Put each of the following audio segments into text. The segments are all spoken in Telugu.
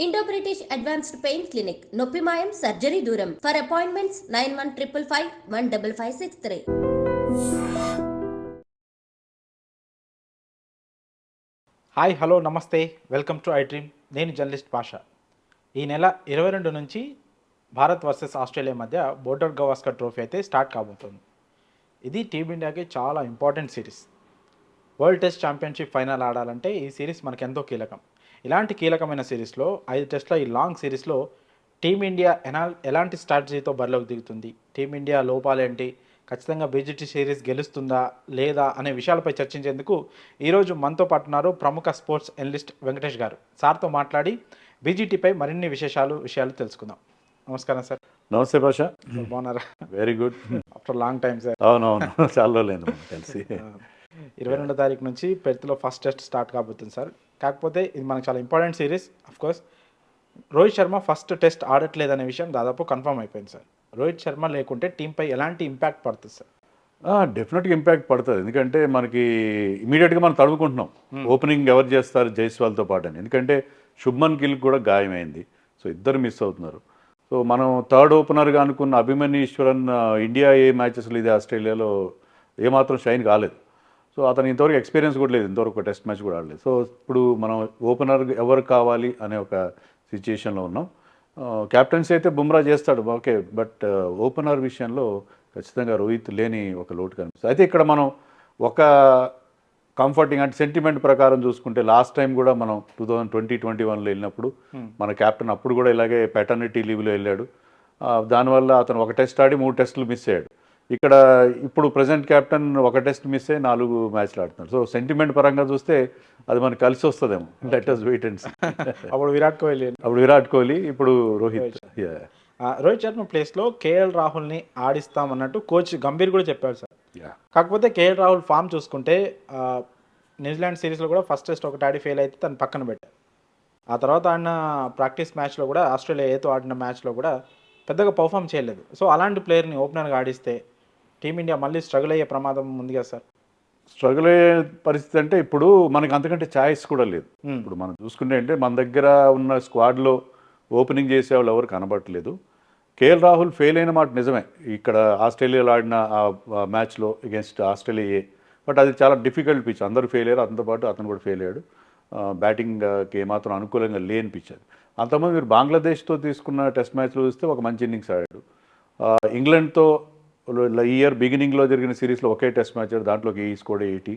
Indo British advanced pain clinic నొప్పి మాయం సర్జరీ దూరం ఫర్ అపాయింట్మెంట్స్ 9155515563. హాయ్ హలో నమస్తే వెల్కమ్ టు ఐ డ్రీమ్. నేను జర్నలిస్ట్ పాషా. ఈ నెల 22 నుంచి భారత్ వర్సెస్ ఆస్ట్రేలియా మధ్య బోర్డర్ గవాస్కర్ ట్రోఫీ అయితే స్టార్ట్ కాబోతుంది. ఇది టీమిండియాకి చాలా important series. World test championship final ఆడాలంటే ఈ సిరీస్ మనకు ఎంతో కీలకం. ఇలాంటి కీలకమైన సిరీస్లో 5 టెస్ట్ల ఈ లాంగ్ సిరీస్లో టీమిండియా ఎలాంటి స్ట్రాటజీతో బరిలోకి దిగుతుంది, టీమిండియా లోపాలేంటి, ఖచ్చితంగా బీజీటీ సిరీస్ గెలుస్తుందా లేదా అనే విషయాలపై చర్చించేందుకు ఈరోజు మనతో పాటు ఉన్నారు ప్రముఖ స్పోర్ట్స్ అనలిస్ట్ వెంకటేష్ గారు. సార్తో మాట్లాడి బీజీటీపై మరిన్ని విషయాలు తెలుసుకుందాం. నమస్కారం సార్. నమస్తే భాష. బాగున్నారా? Very good. After long time sir. అవునవును, చాలా రోజులైంది కలిసి. 22వ తారీఖు నుంచి పెర్త్లో ఫస్ట్ టెస్ట్ స్టార్ట్ కాబోతుంది సార్. కాకపోతే ఇది మనకు చాలా important series. Course Rohit Sharma first test ఆడట్లేదనే విషయం దాదాపు కన్ఫర్మ్ అయిపోయింది సార్. రోహిత్ శర్మ లేకుంటే టీంపై ఎలాంటి ఇంపాక్ట్ పడుతుంది సార్? డెఫినెట్గా ఇంపాక్ట్ పడుతుంది. ఎందుకంటే మనకి ఇమీడియట్గా మనం తడుముకుంటున్నాం ఓపెనింగ్ ఎవరు చేస్తారు జైస్వాల్తో పాటు అని. ఎందుకంటే శుభ్మన్ గిల్ కూడా గాయమైంది, సో ఇద్దరు మిస్ అవుతున్నారు. సో మనం థర్డ్ ఓపెనర్గా అనుకున్న అభిమన్యు ఈశ్వరన్ ఇండియా మ్యాచెస్లో ఇది ఆస్ట్రేలియాలో ఏమాత్రం షైన్ కాలేదు. సో అతను ఇంతవరకు ఎక్స్పీరియన్స్ కూడా లేదు, ఇంతవరకు ఒక టెస్ట్ మ్యాచ్ కూడా ఆడలేదు. సో ఇప్పుడు మనం ఓపెనర్ ఎవరు కావాలి అనే ఒక సిచ్యుయేషన్లో ఉన్నాం. క్యాప్టెన్సీ అయితే బుమ్రా చేస్తాడు, ఓకే, బట్ ఓపెనర్ విషయంలో ఖచ్చితంగా రోహిత్ లేని ఒక లోటు కనిపిస్తుంది. అయితే ఇక్కడ మనం ఒక కంఫర్టింగ్ అంటే సెంటిమెంట్ ప్రకారం చూసుకుంటే లాస్ట్ టైం కూడా మనం 2020-21లో వెళ్ళినప్పుడు మన క్యాప్టెన్ అప్పుడు కూడా ఇలాగే పెటర్నిటీ లీవ్లో వెళ్ళాడు. దానివల్ల అతను ఒక టెస్ట్ ఆడి 3 టెస్టులు మిస్ అయ్యాడు. ఇక్కడ ఇప్పుడు ప్రజెంట్ క్యాప్టెన్ ఒక టెస్ట్ మిస్ అయ్యి 4 మ్యాచ్లు ఆడుతున్నారు. సో సెంటిమెంట్ పరంగా చూస్తే అది మనకు కలిసి వస్తుందేమో. Let us wait and see. అప్పుడు విరాట్ కోహ్లీ, ఇప్పుడు రోహిత్. రోహిత్ శర్మ ప్లేస్లో కేఎల్ రాహుల్ని ఆడిస్తామన్నట్టు కోచ్ గంభీర్ కూడా చెప్పారు సార్. కాకపోతే కేఎల్ రాహుల్ ఫామ్ చూసుకుంటే న్యూజిలాండ్ సిరీస్లో కూడా ఫస్ట్ టెస్ట్ ఒకటి ఆడి ఫెయిల్ అయితే తను పక్కన పెట్టారు. ఆ తర్వాత ఆడిన ప్రాక్టీస్ మ్యాచ్లో కూడా ఆస్ట్రేలియా ఏతో ఆడిన మ్యాచ్లో కూడా పెద్దగా పర్ఫామ్ చేయలేదు. సో అలాంటి ప్లేయర్ని ఓపెనర్గా ఆడిస్తే టీమిండియా మళ్ళీ స్ట్రగుల్ అయ్యే ప్రమాదం ఉంది కదా సార్? స్ట్రగుల్ అయ్యే పరిస్థితి అంటే ఇప్పుడు మనకి అంతకంటే ఛాయిస్ కూడా లేదు. ఇప్పుడు మనం చూసుకుంటే అంటే మన దగ్గర ఉన్న స్క్వాడ్లో ఓపెనింగ్ చేసేవాళ్ళు ఎవరు కనబడట్లేదు. కేఎల్ రాహుల్ ఫెయిల్ అయిన మాట నిజమే, ఇక్కడ ఆస్ట్రేలియాలో ఆడిన ఆ మ్యాచ్లో అగేన్స్ట్ ఆస్ట్రేలియా. బట్ అది చాలా డిఫికల్ట్ పిచ్, అందరూ ఫెయిల్ అయ్యారు, అతనితో పాటు అతను కూడా ఫెయిల్ అయ్యాడు. బ్యాటింగ్కి ఏమాత్రం అనుకూలంగా లేని పిచ్ అది. అంతకుముందు మీరు బంగ్లాదేశ్తో తీసుకున్న టెస్ట్ మ్యాచ్లో చూస్తే ఒక మంచి ఇన్నింగ్స్ ఆడాడు. ఇంగ్లాండ్తో ఈ ఇయర్ బిగినింగ్లో జరిగిన సిరీస్లో ఒకే టెస్ట్ మ్యాచ్ ఆడాడు, దాంట్లోకి ఈ స్కోర్ 80.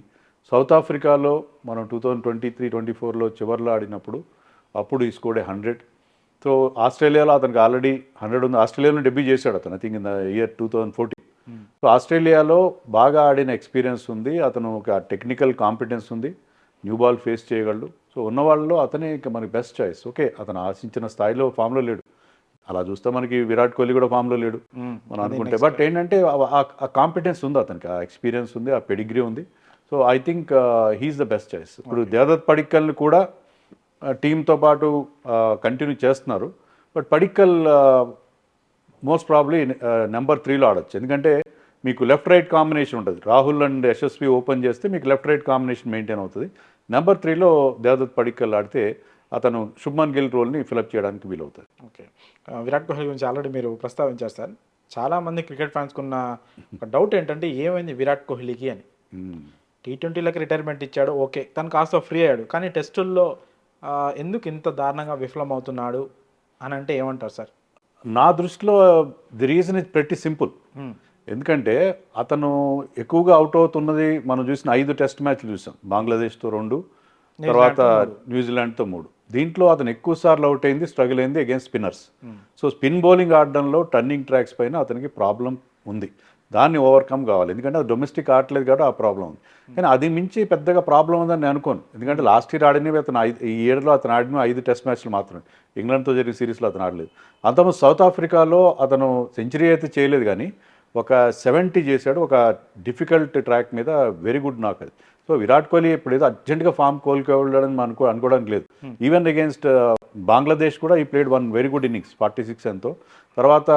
సౌత్ ఆఫ్రికాలో మనం 2023-24లో చివరిలో ఆడినప్పుడు అప్పుడు ఈ స్కోర్ 100. సో ఆస్ట్రేలియాలో అతనికి ఆల్రెడీ 100 ఉంది. ఆస్ట్రేలియాలో డెబ్యూ చేశాడు అతను, I think in the year 2014. So ఆస్ట్రేలియాలో బాగా ఆడిన ఎక్స్పీరియన్స్ ఉంది, అతను ఒక టెక్నికల్ కాంపిటెన్స్ ఉంది, న్యూ బాల్ ఫేస్ చేయగలడు. సో ఉన్న వాళ్ళలో అతనే ఇంకా మనకి బెస్ట్ చాయిస్. ఓకే, అతను ఆశించిన స్థాయిలో ఫామ్లో లేడు, అలా చూస్తే మనకి విరాట్ కోహ్లీ కూడా ఫామ్లో లేడు మనం అనుకుంటే. బట్ ఏంటంటే ఆ కాంపిటెన్స్ ఉంది అతనికి, ఆ ఎక్స్పీరియన్స్ ఉంది, ఆ పెడిగ్రీ ఉంది. So I think he is the best choice. ఇప్పుడు దేవదత్ పడిక్కల్ని కూడా టీంతో పాటు కంటిన్యూ చేస్తున్నారు. But Padikkal most probably number 3లో ఆడొచ్చు, ఎందుకంటే మీకు లెఫ్ట్ రైట్ కాంబినేషన్ ఉంటుంది. రాహుల్ అండ్ యశస్వి ఓపెన్ చేస్తే మీకు లెఫ్ట్ రైట్ కాంబినేషన్ మెయింటైన్ అవుతుంది. నెంబర్ 3లో దేవదత్ పడిక్కల్ ఆడితే అతను శుభ్మన్ గిల్ రోల్ని ఫిలప్ చేయడానికి వీలవుతుంది. ఓకే, విరాట్ కోహ్లీ గురించి ఆల్రెడీ మీరు ప్రస్తావించారు సార్. చాలామంది క్రికెట్ ఫ్యాన్స్కి ఉన్న ఒక డౌట్ ఏంటంటే ఏమైంది విరాట్ కోహ్లీకి అని. T20లకి రిటైర్మెంట్ ఇచ్చాడు, ఓకే, తను కాస్త ఫ్రీ అయ్యాడు, కానీ టెస్టుల్లో ఎందుకు ఇంత దారుణంగా విఫలమవుతున్నాడు అని అంటే ఏమంటారు సార్? నా దృష్టిలో the reason is pretty simple. ఎందుకంటే అతను ఎక్కువగా అవుట్ అవుతున్నది మనం చూసిన 5 టెస్ట్ మ్యాచ్లు చూసాం. బంగ్లాదేశ్తో 2, తర్వాత న్యూజిలాండ్తో 3. దీంట్లో అతను ఎక్కువ సార్లు అవుట్ అయింది, స్ట్రగుల్ అయింది against spinners. So spin bowling ఆడడంలో టర్నింగ్ ట్రాక్స్ పైన అతనికి ప్రాబ్లం ఉంది, దాన్ని ఓవర్కమ్ కావాలి. ఎందుకంటే అది డొమెస్టిక్ ఆడలేదు కాబట్టి ఆ ప్రాబ్లం ఉంది. కానీ అది మించి పెద్దగా ప్రాబ్లం ఉందని నేను అనుకోను. ఎందుకంటే లాస్ట్ ఇయర్ ఆడినవి అతను ఈ ఇయర్లో అతను ఆడిన 5 టెస్ట్ మ్యాచ్లు మాత్రమే. ఇంగ్లాండ్తో జరిగిన సిరీస్లో అతను ఆడలేదు. అంతకుముందు సౌత్ ఆఫ్రికాలో అతను సెంచరీ అయితే చేయలేదు, కానీ ఒక 70 చేశాడు, ఒక డిఫికల్ట్ ట్రాక్ మీద. వెరీ గుడ్ నాక్ అది. సో విరాట్ కోహ్లీ ఇప్పుడు ఏదో అర్జెంట్గా ఫామ్ కోలుకోవాలని అనుకోవడానికి లేదు. ఈవెన్ అగేన్స్ట్ బంగ్లాదేశ్ కూడా ఈ ప్లేడ్ 1 వెరీ గుడ్ ఇన్నింగ్స్ 46 ఎంతో. తర్వాత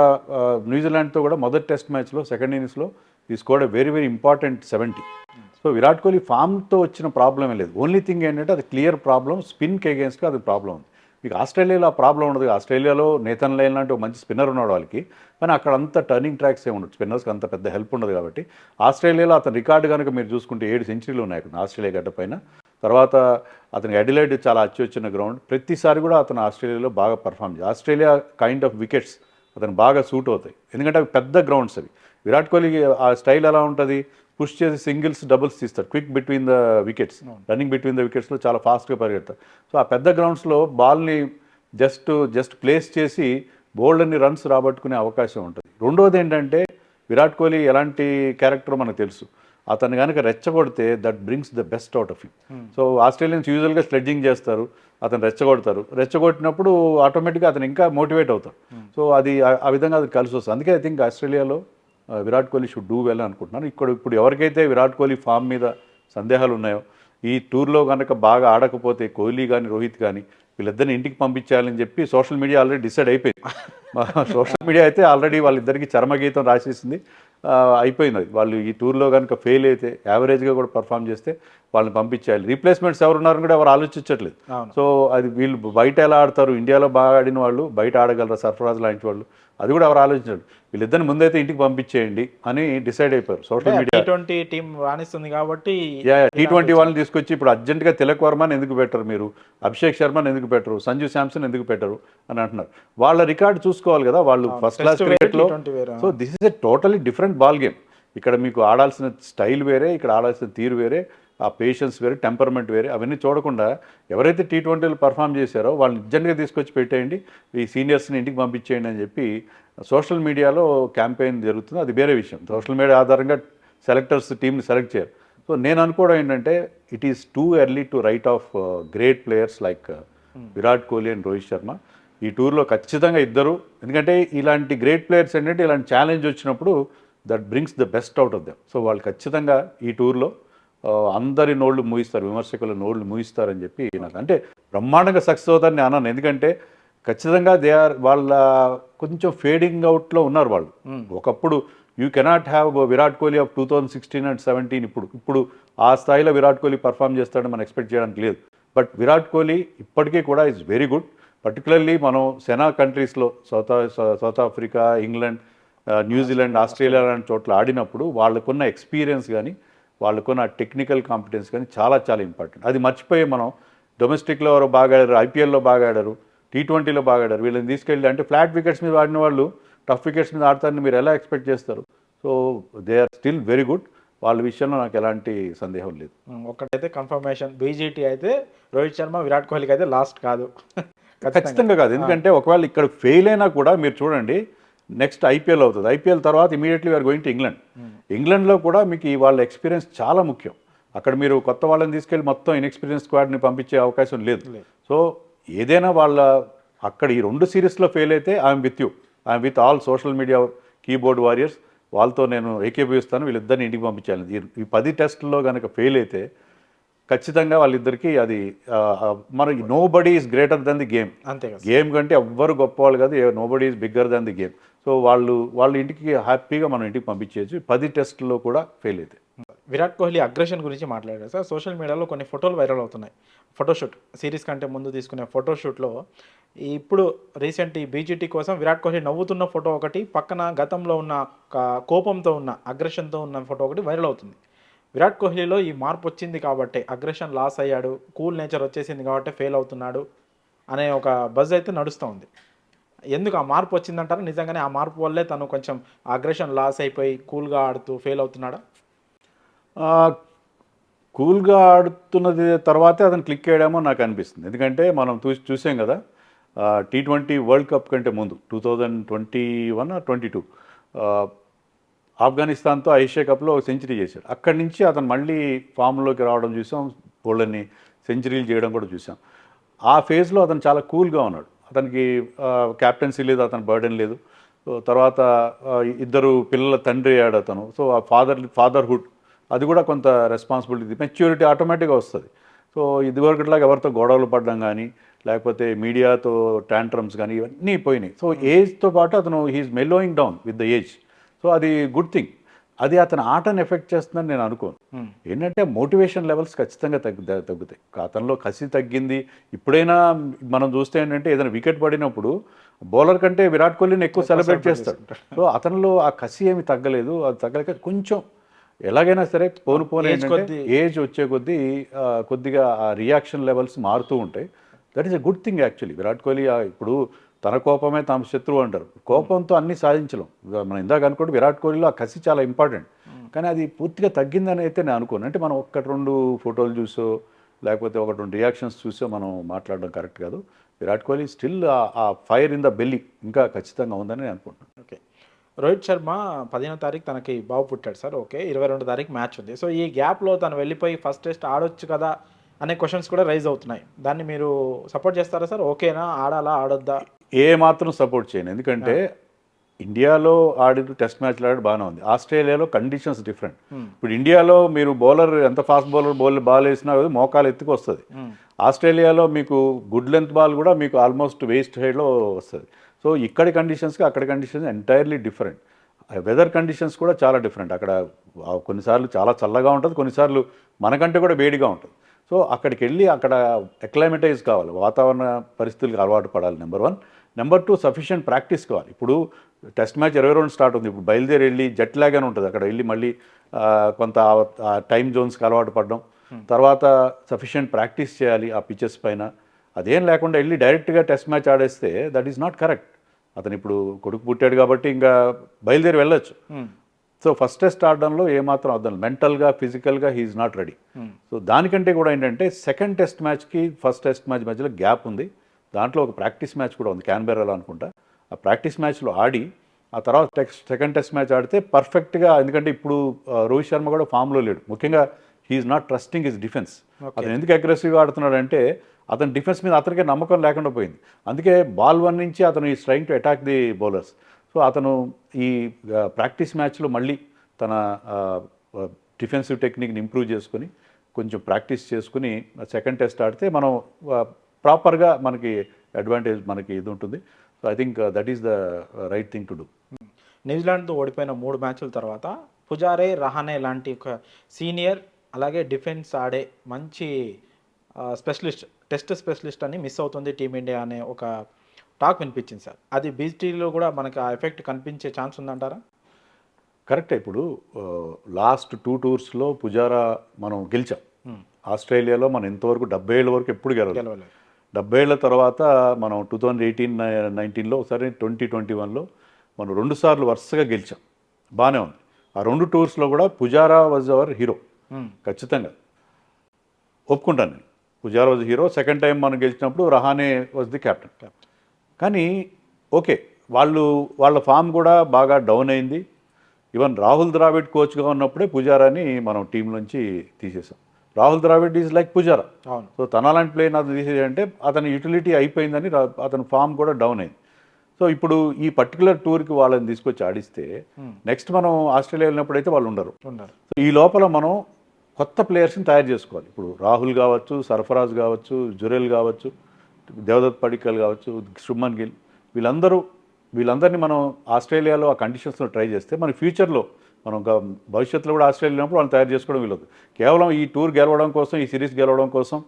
న్యూజిలాండ్తో కూడా మొదటి టెస్ట్ మ్యాచ్లో సెకండ్ ఇన్నింగ్స్లో ఈ scored very very important 70. So Virat Kohli ఫామ్తో వచ్చిన ప్రాబ్లమే లేదు. ఓన్లీ థింగ్ ఏంటంటే అది క్లియర్ ప్రాబ్లం, స్పిన్కి అగేన్స్ట్గా అది ప్రాబ్లం ఉంది. మీకు ఆస్ట్రేలియాలో ఆ ప్రాబ్లం ఉండదు. ఆస్ట్రేలియాలో నేతన్ లైన్ లాంటి ఒక మంచి స్పిన్నర్ ఉన్నాడు వాళ్ళకి, కానీ అక్కడ అంత టర్నింగ్ ట్రాక్స్ ఏమి ఉండదు, స్పిన్నర్స్కి అంత పెద్ద హెల్ప్ ఉండదు. కాబట్టి ఆస్ట్రేలియాలో అతని రికార్డు కనుక మీరు చూసుకుంటే 7 సెంచరీలు ఉన్నాయి అక్కడ ఆస్ట్రేలియా గడ్డ పైన. తర్వాత అతనికి అడిలైడ్ చాలా అచ్చొచ్చిన గ్రౌండ్, ప్రతిసారి కూడా అతను ఆస్ట్రేలియాలో బాగా పర్ఫామ్ చేయాలి. ఆస్ట్రేలియా కైండ్ ఆఫ్ వికెట్స్ అతను బాగా సూట్ అవుతాయి, ఎందుకంటే అవి పెద్ద గ్రౌండ్స్ అవి. విరాట్ కోహ్లీ ఆ స్టైల్ ఎలా ఉంటుంది, పుష్ చేసి సింగిల్స్ డబుల్స్ తీస్తారు, quick between the wickets, running between the వికెట్స్లో చాలా ఫాస్ట్గా పరిగెడతారు. సో ఆ పెద్ద గ్రౌండ్స్లో బాల్ని జస్ట్ ప్లేస్ చేసి బోల్డ్ అన్ని రన్స్ రాబట్టుకునే అవకాశం ఉంటుంది. రెండోది ఏంటంటే విరాట్ కోహ్లీ ఎలాంటి క్యారెక్టర్ మనకు తెలుసు, అతను కనుక రెచ్చగొడితే that brings the best out of him. So Australians యూజువల్గా స్లెడ్జింగ్ చేస్తారు, అతను రెచ్చగొట్టినప్పుడు ఆటోమేటిక్గా అతను ఇంకా మోటివేట్ అవుతారు. సో అది ఆ విధంగా అది కలిసి వస్తుంది. అందుకే ఐ థింక్ ఆస్ట్రేలియాలో Virat Kohli should do well అనుకుంటున్నాను. ఇప్పుడు ఎవరికైతే విరాట్ కోహ్లీ ఫామ్ మీద సందేహాలు ఉన్నాయో, ఈ టూర్లో కనుక బాగా ఆడకపోతే కోహ్లీ కానీ రోహిత్ కానీ వీళ్ళిద్దరిని ఇంటికి పంపించాలని చెప్పి సోషల్ మీడియా ఆల్రెడీ డిసైడ్ అయిపోయింది. సోషల్ మీడియా అయితే ఆల్రెడీ వాళ్ళిద్దరికి చరమగీతం రాసేసింది, అయిపోయింది అది. వాళ్ళు ఈ టూర్లో కనుక ఫెయిల్ అయితే, యావరేజ్గా కూడా పర్ఫామ్ చేస్తే వాళ్ళని పంపించాలి. రీప్లేస్మెంట్స్ ఎవరున్నారని కూడా ఎవరు ఆలోచించట్లేదు. సో అది వీళ్ళు బయట ఎలా ఆడతారు, ఇండియాలో బాగా ఆడిన వాళ్ళు బయట ఆడగలరా, సర్ఫరాజ్ లాంటి వాళ్ళు, అది కూడా ఎవరు ఆలోచించారు. వీళ్ళిద్దరిని ముందైతే ఇంటికి పంపించేయండి అని డిసైడ్ అయిపోయారు సోషల్ మీడియా. T20 టీం రాణిస్తుంది కాబట్టి T20 వాళ్ళని తీసుకొచ్చి ఇప్పుడు అర్జెంట్గా తిలక్ వర్మని ఎందుకు పెట్టరు, మీరు అభిషేక్ శర్మని ఎందుకు పెట్టరు, సంజు శాంసన్ ఎందుకు పెట్టరు అని అంటున్నారు. వాళ్ళ రికార్డు చూసుకోవాలి కదా, వాళ్ళు ఫస్ట్ క్లాస్ క్రికెట్లో. So this is a totally different ball game. ఇక్కడ మీకు ఆడాల్సిన స్టైల్ వేరే, ఇక్కడ ఆడాల్సిన తీరు వేరే, ఆ పేషెన్స్ వేరే, టెంపర్మెంట్ వేరే. అవన్నీ చూడకుండా ఎవరైతే T20లో పర్ఫామ్ చేశారో వాళ్ళని నిజంగా తీసుకొచ్చి పెట్టేయండి, ఈ సీనియర్స్ని ఇంటికి పంపించేయండి అని చెప్పి సోషల్ మీడియాలో క్యాంపెయిన్ జరుగుతుంది. అది వేరే విషయం. సోషల్ మీడియా ఆధారంగా సెలెక్టర్స్ టీంని సెలెక్ట్ చేయరు. సో నేను అనుకోవడం ఏంటంటే it is too early to right of great players like Virat Kohli and Rohit Sharma. ఈ టూర్లో ఖచ్చితంగా ఇద్దరు, ఎందుకంటే ఇలాంటి గ్రేట్ ప్లేయర్స్ ఏంటంటే ఇలాంటి ఛాలెంజ్ వచ్చినప్పుడు that brings the best out of them. So వాళ్ళు ఖచ్చితంగా ఈ టూర్లో అందరి నోళ్ళు మూయిస్తారు, విమర్శకుల నోళ్ళు మూయిస్తారని చెప్పి నాకు, అంటే బ్రహ్మాండంగా సక్సెస్ అవుతారని నేను అన్నాను. ఎందుకంటే ఖచ్చితంగా వాళ్ళ కొంచెం ఫేడింగ్ అవుట్లో ఉన్నారు వాళ్ళు. ఒకప్పుడు you cannot have Virat Kohli of 2016 and 17. ఇప్పుడు ఆ స్థాయిలో విరాట్ కోహ్లీ పర్ఫామ్ చేస్తాడని మనం ఎక్స్పెక్ట్ చేయడానికి లేదు. బట్ విరాట్ కోహ్లీ ఇప్పటికీ కూడా ఈజ్ వెరీ గుడ్. పర్టికులర్లీ మనం సెనా కంట్రీస్లో south Africa, England, New Zealand, Australia లాంటి చోట్ల ఆడినప్పుడు వాళ్ళకున్న ఎక్స్పీరియన్స్ కానీ, వాళ్ళకున్న టెక్నికల్ కాంపిటెన్స్ కానీ చాలా చాలా ఇంపార్టెంట్. అది మర్చిపోయి మనం డొమెస్టిక్లో ఎవరో బాగా ఆడారు, ఐపీఎల్లో బాగా ఆడారు, T20లో బాగా ఆడారు, వీళ్ళని తీసుకెళ్ళి అంటే ఫ్లాట్ వికెట్స్ మీద ఆడిన వాళ్ళు టఫ్ వికెట్స్ మీద ఆడతారని మీరు ఎలా ఎక్స్పెక్ట్ చేస్తారు? So they are still very good. వాళ్ళ విషయంలో నాకు ఎలాంటి సందేహం లేదు. ఒక్కటైతే కన్ఫర్మేషన్, బీజీటీ అయితే రోహిత్ శర్మ విరాట్ కోహ్లీకి అయితే లాస్ట్ కాదు, ఖచ్చితంగా కాదు. ఎందుకంటే ఒకవేళ ఇక్కడ ఫెయిల్ అయినా కూడా మీరు చూడండి, నెక్స్ట్ ఐపీఎల్ అవుతుంది, ఐపీఎల్ తర్వాత immediately we're going to England. ఇంగ్లాండ్లో కూడా మీకు వాళ్ళ ఎక్స్పీరియన్స్ చాలా ముఖ్యం. అక్కడ మీరు కొత్త వాళ్ళని తీసుకెళ్ళి మొత్తం ఇన్ఎక్స్పీరియన్స్ స్క్వాడ్ని పంపించే అవకాశం లేదు. సో ఏదైనా వాళ్ళ అక్కడ ఈ 2 సిరీస్లో ఫెయిల్ అయితే I'm with you, I'm with all social media keyboard warriors, వాళ్ళతో నేను ఏకీభవిస్తాను, వీళ్ళిద్దరిని ఇంటికి పంపించాలి. ఈ 10 టెస్టుల్లో కనుక ఫెయిల్ అయితే ఖచ్చితంగా వాళ్ళిద్దరికీ అది మన nobody is greater than the game. అంతే, గేమ్ కంటే ఎవ్వరు గొప్పవాళ్ళు కాదు, nobody is bigger than the game. So వాళ్ళ ఇంటికి హ్యాపీగా మనం ఇంటికి పంపించేయచ్చు 10 టెస్టుల్లో కూడా ఫెయిల్ అయితే. విరాట్ కోహ్లీ అగ్రెషన్ గురించి మాట్లాడారు సార్. సోషల్ మీడియాలో కొన్ని ఫోటోలు వైరల్ అవుతున్నాయి. ఫోటోషూట్ సిరీస్ కంటే ముందు తీసుకునే ఫోటోషూట్లో ఇప్పుడు రీసెంట్ ఈ బీజీటీ కోసం విరాట్ కోహ్లీ నవ్వుతున్న ఫోటో ఒకటి, పక్కన గతంలో ఉన్న కోపంతో ఉన్న అగ్రెషన్తో ఉన్న ఫోటో ఒకటి వైరల్ అవుతుంది. విరాట్ కోహ్లీలో ఈ మార్పు వచ్చింది కాబట్టి, అగ్రెషన్ లాస్ అయ్యాడు, కూల్ నేచర్ వచ్చేసింది కాబట్టి ఫెయిల్ అవుతున్నాడు అనే ఒక బజ్ అయితే నడుస్తూ ఉంది. ఎందుకు ఆ మార్పు వచ్చిందంటారా? నిజంగానే ఆ మార్పు వల్లే తను కొంచెం అగ్రెషన్ లాస్ అయిపోయి కూల్గా ఆడుతూ ఫెయిల్ అవుతున్నాడా? కూల్గా ఆడుతున్నది తర్వాతే అతను క్లిక్ చేయడమో నాకు అనిపిస్తుంది. ఎందుకంటే మనం చూసాం కదా, T20 వరల్డ్ కప్ కంటే ముందు 2021 or 22 ఆఫ్ఘనిస్తాన్తో ఏషియా కప్లో సెంచరీ చేశాడు. అక్కడి నుంచి అతను మళ్ళీ ఫామ్లోకి రావడం చూసాం, వాళ్ళని సెంచరీలు చేయడం కూడా చూసాం. ఆ ఫేజ్లో అతను చాలా కూల్గా ఉన్నాడు. అతనికి క్యాప్టెన్సీ లేదు, అతని బర్డెన్ లేదు. తర్వాత ఇద్దరు పిల్లల తండ్రి అయ్యాడు అతను. సో ఆ ఫాదర్హుడ్ అది కూడా కొంత రెస్పాన్సిబిలిటీ, మెచ్యూరిటీ ఆటోమేటిక్గా వస్తుంది. సో ఇదివరకులాగా ఎవరితో గొడవలు పడడం కానీ, లేకపోతే మీడియాతో ట్యాంట్రమ్స్ కానీ ఇవన్నీ పోయినాయి. సో ఏజ్తో పాటు అతను he is mellowing down with the age. So అది గుడ్ థింగ్. అది అతని ఆటను ఎఫెక్ట్ చేస్తుందని నేను అనుకోను. ఏంటంటే మోటివేషన్ లెవెల్స్ ఖచ్చితంగా తగ్గుతాయి. అతనిలో కసి తగ్గింది. ఇప్పుడైనా మనం చూస్తే ఏంటంటే ఏదైనా వికెట్ పడినప్పుడు బౌలర్ కంటే విరాట్ కోహ్లీని ఎక్కువ సెలబ్రేట్ చేస్తాడు. సో అతనిలో ఆ కసి ఏమి తగ్గలేదు. అది తగ్గలేక కొంచెం ఎలాగైనా సరే పోను ఏంటంటే ఏజ్ వచ్చే కొద్దీ కొద్దిగా ఆ రియాక్షన్ లెవెల్స్ మారుతూ ఉంటాయి. That is a good thing actually. Virat Kohli ఇప్పుడు తన కోపమే తమ శత్రువు అంటారు. కోపంతో అన్ని సాధించలేం. మనం ఇందాక అనుకోండి విరాట్ కోహ్లీలో ఆ కసి చాలా ఇంపార్టెంట్. కానీ అది పూర్తిగా తగ్గిందని అయితే నేను అనుకోను. అంటే మనం ఒకటి రెండు ఫోటోలు చూసో లేకపోతే ఒకటి రెండు రియాక్షన్స్ చూసో మనం మాట్లాడడం కరెక్ట్ కాదు. విరాట్ కోహ్లీ స్టిల్ ఆ ఫైర్ ఇన్ ద బెల్లీ ఇంకా ఖచ్చితంగా ఉందని నేను అనుకుంటున్నాను. ఓకే. రోహిత్ శర్మ 15వ తారీఖు తనకి బాబు పుట్టాడు సార్. ఓకే, 22 తారీఖు మ్యాచ్ ఉంది. సో ఈ గ్యాప్లో తను వెళ్ళిపోయి ఫస్ట్ టెస్ట్ ఆడొచ్చు కదా అనే క్వశ్చన్స్ కూడా రైజ్ అవుతున్నాయి. దాన్ని మీరు సపోర్ట్ చేస్తారా సార్? ఓకేనా, ఆడాలా ఆడొద్దా? ఏ మాత్రం సపోర్ట్ చేయను. ఎందుకంటే ఇండియాలో ఆడిన టెస్ట్ మ్యాచ్లు ఆడి బాగానే ఉంది. ఆస్ట్రేలియాలో కండిషన్స్ డిఫరెంట్. ఇప్పుడు ఇండియాలో మీరు బౌలర్ ఎంత ఫాస్ట్ బాల్ వేసినా మోకాలు ఎత్తుకు వస్తుంది. ఆస్ట్రేలియాలో మీకు గుడ్ లెంత్ బాల్ కూడా మీకు ఆల్మోస్ట్ వేస్ట్ హైడ్లో వస్తుంది. సో ఇక్కడి కండిషన్స్కి అక్కడి conditions entirely different. Weather conditions కూడా చాలా డిఫరెంట్. అక్కడ కొన్నిసార్లు చాలా చల్లగా ఉంటుంది, కొన్నిసార్లు మనకంటే కూడా వేడిగా ఉంటుంది. సో అక్కడికి వెళ్ళి అక్కడ అక్లైమటైజ్ కావాలి, వాతావరణ పరిస్థితులకు అలవాటు పడాలి. నెంబర్ 1. నెంబర్ 2, సఫిషియెంట్ ప్రాక్టీస్ కావాలి. ఇప్పుడు టెస్ట్ మ్యాచ్ 22 స్టార్ట్ ఉంది. ఇప్పుడు బయలుదేరి వెళ్ళి జెట్ లాగ్ అని ఉంటుంది. అక్కడ వెళ్ళి మళ్ళీ కొంత టైం జోన్స్కి అలవాటు పడడం, తర్వాత సఫిషియెంట్ ప్రాక్టీస్ చేయాలి ఆ పిచెస్ పైన. అదేం లేకుండా వెళ్ళి డైరెక్ట్గా టెస్ట్ మ్యాచ్ ఆడేస్తే దట్ ఈస్ నాట్ కరెక్ట్. అతను ఇప్పుడు కొడుకు పుట్టాడు కాబట్టి ఇంకా బయలుదేరి వెళ్ళొచ్చు. సో ఫస్ట్ టెస్ట్ ఆడడంలో ఏమాత్రం అర్థం మెంటల్గా ఫిజికల్గా హీఈస్ నాట్ రెడీ. సో దానికంటే కూడా ఏంటంటే సెకండ్ టెస్ట్ మ్యాచ్కి ఫస్ట్ టెస్ట్ మ్యాచ్ మధ్యలో గ్యాప్ ఉంది. దాంట్లో ఒక ప్రాక్టీస్ మ్యాచ్ కూడా ఉంది, క్యాన్బెర్రాలో అనుకుంటా. ఆ ప్రాక్టీస్ మ్యాచ్లో ఆడి ఆ తర్వాత సెకండ్ టెస్ట్ మ్యాచ్ ఆడితే పర్ఫెక్ట్గా, ఎందుకంటే ఇప్పుడు రోహిత్ శర్మ కూడా ఫామ్లో లేడు. ముఖ్యంగా he's not trusting his defence. అతను ఎందుకు అగ్రెసివ్గా ఆడుతున్నాడంటే అతని డిఫెన్స్ మీద అతనికే నమ్మకం లేకుండా పోయింది. అందుకే బాల్ 1 నుంచి అతను is trying to attack the bowlers. So అతను ఈ ప్రాక్టీస్ మ్యాచ్లో మళ్ళీ తన డిఫెన్సివ్ టెక్నిక్ని ఇంప్రూవ్ చేసుకొని కొంచెం ప్రాక్టీస్ చేసుకుని సెకండ్ టెస్ట్ ఆడితే మనం ప్రాపర్గా మనకి అడ్వాంటేజ్ మనకి ఇది ఉంటుంది. So I think that is the right thing to do. న్యూజిలాండ్తో ఓడిపోయిన 3 మ్యాచ్ల తర్వాత పుజారే, రహానే లాంటి ఒక సీనియర్ అలాగే డిఫెన్స్ ఆడే మంచి స్పెషలిస్ట్, టెస్ట్ స్పెషలిస్ట్ అని మిస్ అవుతుంది టీమిండియా అనే ఒక టాక్ వినిపించింది సార్. అది బీసీటీలో కూడా మనకి ఆ ఎఫెక్ట్ కనిపించే ఛాన్స్ ఉందంటారా? కరెక్టే. ఇప్పుడు లాస్ట్ 2 టూర్స్లో పుజారా మనం గెలిచాం. ఆస్ట్రేలియాలో మనం ఇంతవరకు 70 ఏళ్ళ వరకు ఎప్పుడు గెలవలేదు. 70 ఏళ్ళ తర్వాత మనం 2018-19లో ఒకసారి 2021లో మనం 2 సార్లు వరుసగా గెలిచాం. బాగానే ఉంది. ఆ 2 టూర్స్లో కూడా పుజారా వాజ్ అవర్ హీరో. ఖచ్చితంగా ఒప్పుకుంటాను నేను. Pujara was hero. Second time మనం గెలిచినప్పుడు రహానే వాజ్ ది కెప్టెన్. కానీ ఓకే, వాళ్ళ ఫామ్ కూడా బాగా డౌన్ అయింది. ఈవెన్ రాహుల్ ద్రావిడ్ కోచ్గా ఉన్నప్పుడే పుజారాని మనం టీం నుంచి తీసేసాం. Rahul Dravid is like Pujara. So తన అలాంటి ప్లేయర్ని అతను తీసేయంటే అతని యూటిలిటీ అయిపోయిందని అతని ఫామ్ కూడా డౌన్ అయింది. సో ఇప్పుడు ఈ పర్టికులర్ టూర్కి వాళ్ళని తీసుకొచ్చి ఆడిస్తే నెక్స్ట్ మనం ఆస్ట్రేలియా వెళ్ళినప్పుడు అయితే వాళ్ళు ఉండరు. సో ఈ లోపల మనం కొత్త ప్లేయర్స్ని తయారు చేసుకోవాలి. ఇప్పుడు రాహుల్ కావచ్చు, సర్ఫరాజ్ కావచ్చు, జురెల్ కావచ్చు, దేవదత్ పడిక్కల్ కావచ్చు, శుభ్మన్ గిల్, వీళ్ళందరినీ మనం ఆస్ట్రేలియాలో ఆ కండిషన్స్లో ట్రై చేస్తే మన ఫ్యూచర్లో మనం భవిష్యత్తులో కూడా ఆస్ట్రేలియా వెళ్ళినప్పుడు వాళ్ళని తయారు చేసుకోవడం వీలదు. కేవలం ఈ టూర్ గెలవడం కోసం, ఈ సిరీస్ గెలవడం కోసం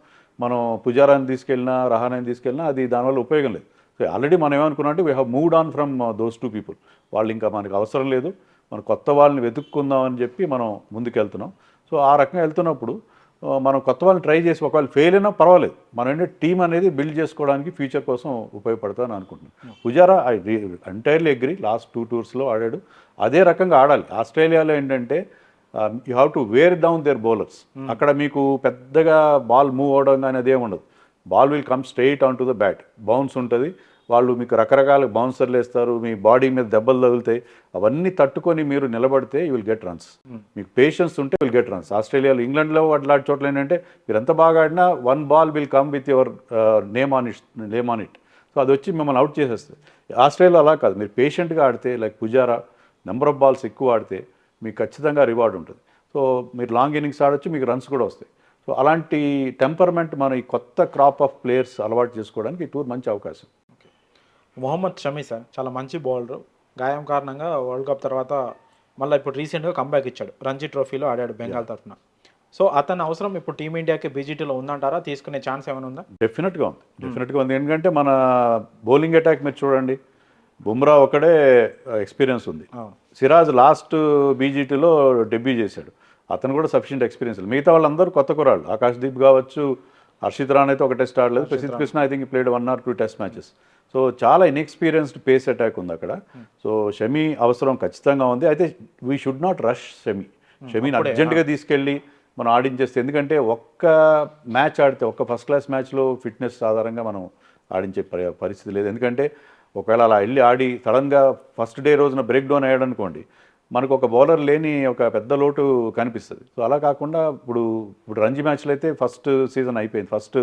మనం పుజారాని తీసుకెళ్ళినా, రహానాని తీసుకెళ్ళినా అది దానివల్ల ఉపయోగం లేదు. సో ఆల్రెడీ మనం ఏమనుకున్నాం అంటే we have moved on from those 2 people. వాళ్ళు ఇంకా మనకు అవసరం లేదు, మనం కొత్త వాళ్ళని వెతుక్కుందాం అని చెప్పి మనం ముందుకెళ్తున్నాం. సో ఆ రకంగా వెళ్తున్నప్పుడు మనం కొత్త వాళ్ళని ట్రై చేసి ఒకవేళ ఫెయిల్ అయినా పర్వాలేదు, మనం ఏంటంటే టీం అనేది బిల్డ్ చేసుకోవడానికి ఫ్యూచర్ కోసం ఉపయోగపడతామని అనుకుంటున్నాను. Pujara I entirely agree. Last 2 టూర్స్లో ఆడాడు. అదే రకంగా ఆడాలి. ఆస్ట్రేలియాలో ఏంటంటే you have to wear down their bowlers. అక్కడ మీకు పెద్దగా బాల్ మూవ్ అవడం కానీ అదేం ఉండదు. Ball will come straight on to the bat. Bounce ఉంటుంది. వాళ్ళు మీకు రకరకాల బౌన్సర్లు వేస్తారు, మీ బాడీ మీద దెబ్బలు తగులుతాయి. అవన్నీ తట్టుకొని మీరు నిలబడితే యూ విల్ గెట్ రన్స్. మీకు పేషెన్స్ ఉంటే విల్ గెట్ రన్స్. ఆస్ట్రేలియాలో, ఇంగ్లాండ్లో అట్లాంటి చోట్ల ఏంటంటే మీరు ఎంత బాగా ఆడినా 1 ball will come with your name on it. So అది వచ్చి మిమ్మల్ని అవుట్ చేసేస్తుంది. ఆస్ట్రేలియాలో అలా కాదు. మీరు పేషెంట్గా ఆడితే like Pujara number of balls ఎక్కువ ఆడితే మీకు ఖచ్చితంగా రివార్డ్ ఉంటుంది. సో మీరు లాంగ్ ఇన్నింగ్స్ ఆడొచ్చు, మీకు రన్స్ కూడా వస్తాయి. సో అలాంటి టెంపర్మెంట్ మన ఈ కొత్త క్రాప్ ఆఫ్ ప్లేయర్స్ అలవాటు చేసుకోవడానికి ఈ టూర్ మంచి అవకాశం. మొహమ్మద్ షమీ సార్ చాలా మంచి బౌలరు. గాయం కారణంగా వరల్డ్ కప్ తర్వాత మళ్ళీ ఇప్పుడు రీసెంట్గా కంబ్యాక్ ఇచ్చాడు, రంజీ ట్రోఫీలో ఆడాడు బెంగాల్ తరఫున. సో అతని అవసరం ఇప్పుడు టీమిండియాకి బీజీటీలో ఉందంటారా? తీసుకునే ఛాన్స్ ఏమైనా ఉందా? డెఫినెట్గా ఉంది. ఎందుకంటే మన బౌలింగ్ అటాక్ మీరు చూడండి, బుమ్రా ఒకడే ఎక్స్పీరియన్స్ ఉంది. సిరాజ్ లాస్ట్ బీజీటీలో డెబ్యూ చేశాడు, అతను కూడా సఫిషియెంట్ ఎక్స్పీరియన్స్. మిగతా వాళ్ళందరూ కొత్త కురాళ్ళు, ఆకాశ్దీప్ కావచ్చు, హర్షిత్ రాణా అయితే ఒక టెస్ట్ ఆడలేదు, Prasidh Krishna I think played 1 or 2 test matches. So చాలా ఇన్ఎక్స్పీరియన్స్డ్ పేస్ అటాక్ ఉంది అక్కడ. సో షమి అవసరం ఖచ్చితంగా ఉంది. అయితే వీ షుడ్ నాట్ రష్ షమీని అర్జెంటుగా తీసుకెళ్ళి మనం ఆడించేస్తే, ఎందుకంటే ఒక్క మ్యాచ్ ఆడితే, ఒక్క ఫస్ట్ క్లాస్ మ్యాచ్లో ఫిట్నెస్ ఆధారంగా మనం ఆడించే పరిస్థితి లేదు. ఎందుకంటే ఒకవేళ అలా వెళ్ళి ఆడి సడన్గా ఫస్ట్ డే రోజున బ్రేక్ డౌన్ అయ్యాడు అనుకోండి, మనకు ఒక బౌలర్ లేని ఒక పెద్ద లోటు కనిపిస్తుంది. సో అలా కాకుండా ఇప్పుడు రంజీ మ్యాచ్లు అయితే ఫస్ట్ సీజన్ అయిపోయింది, ఫస్ట్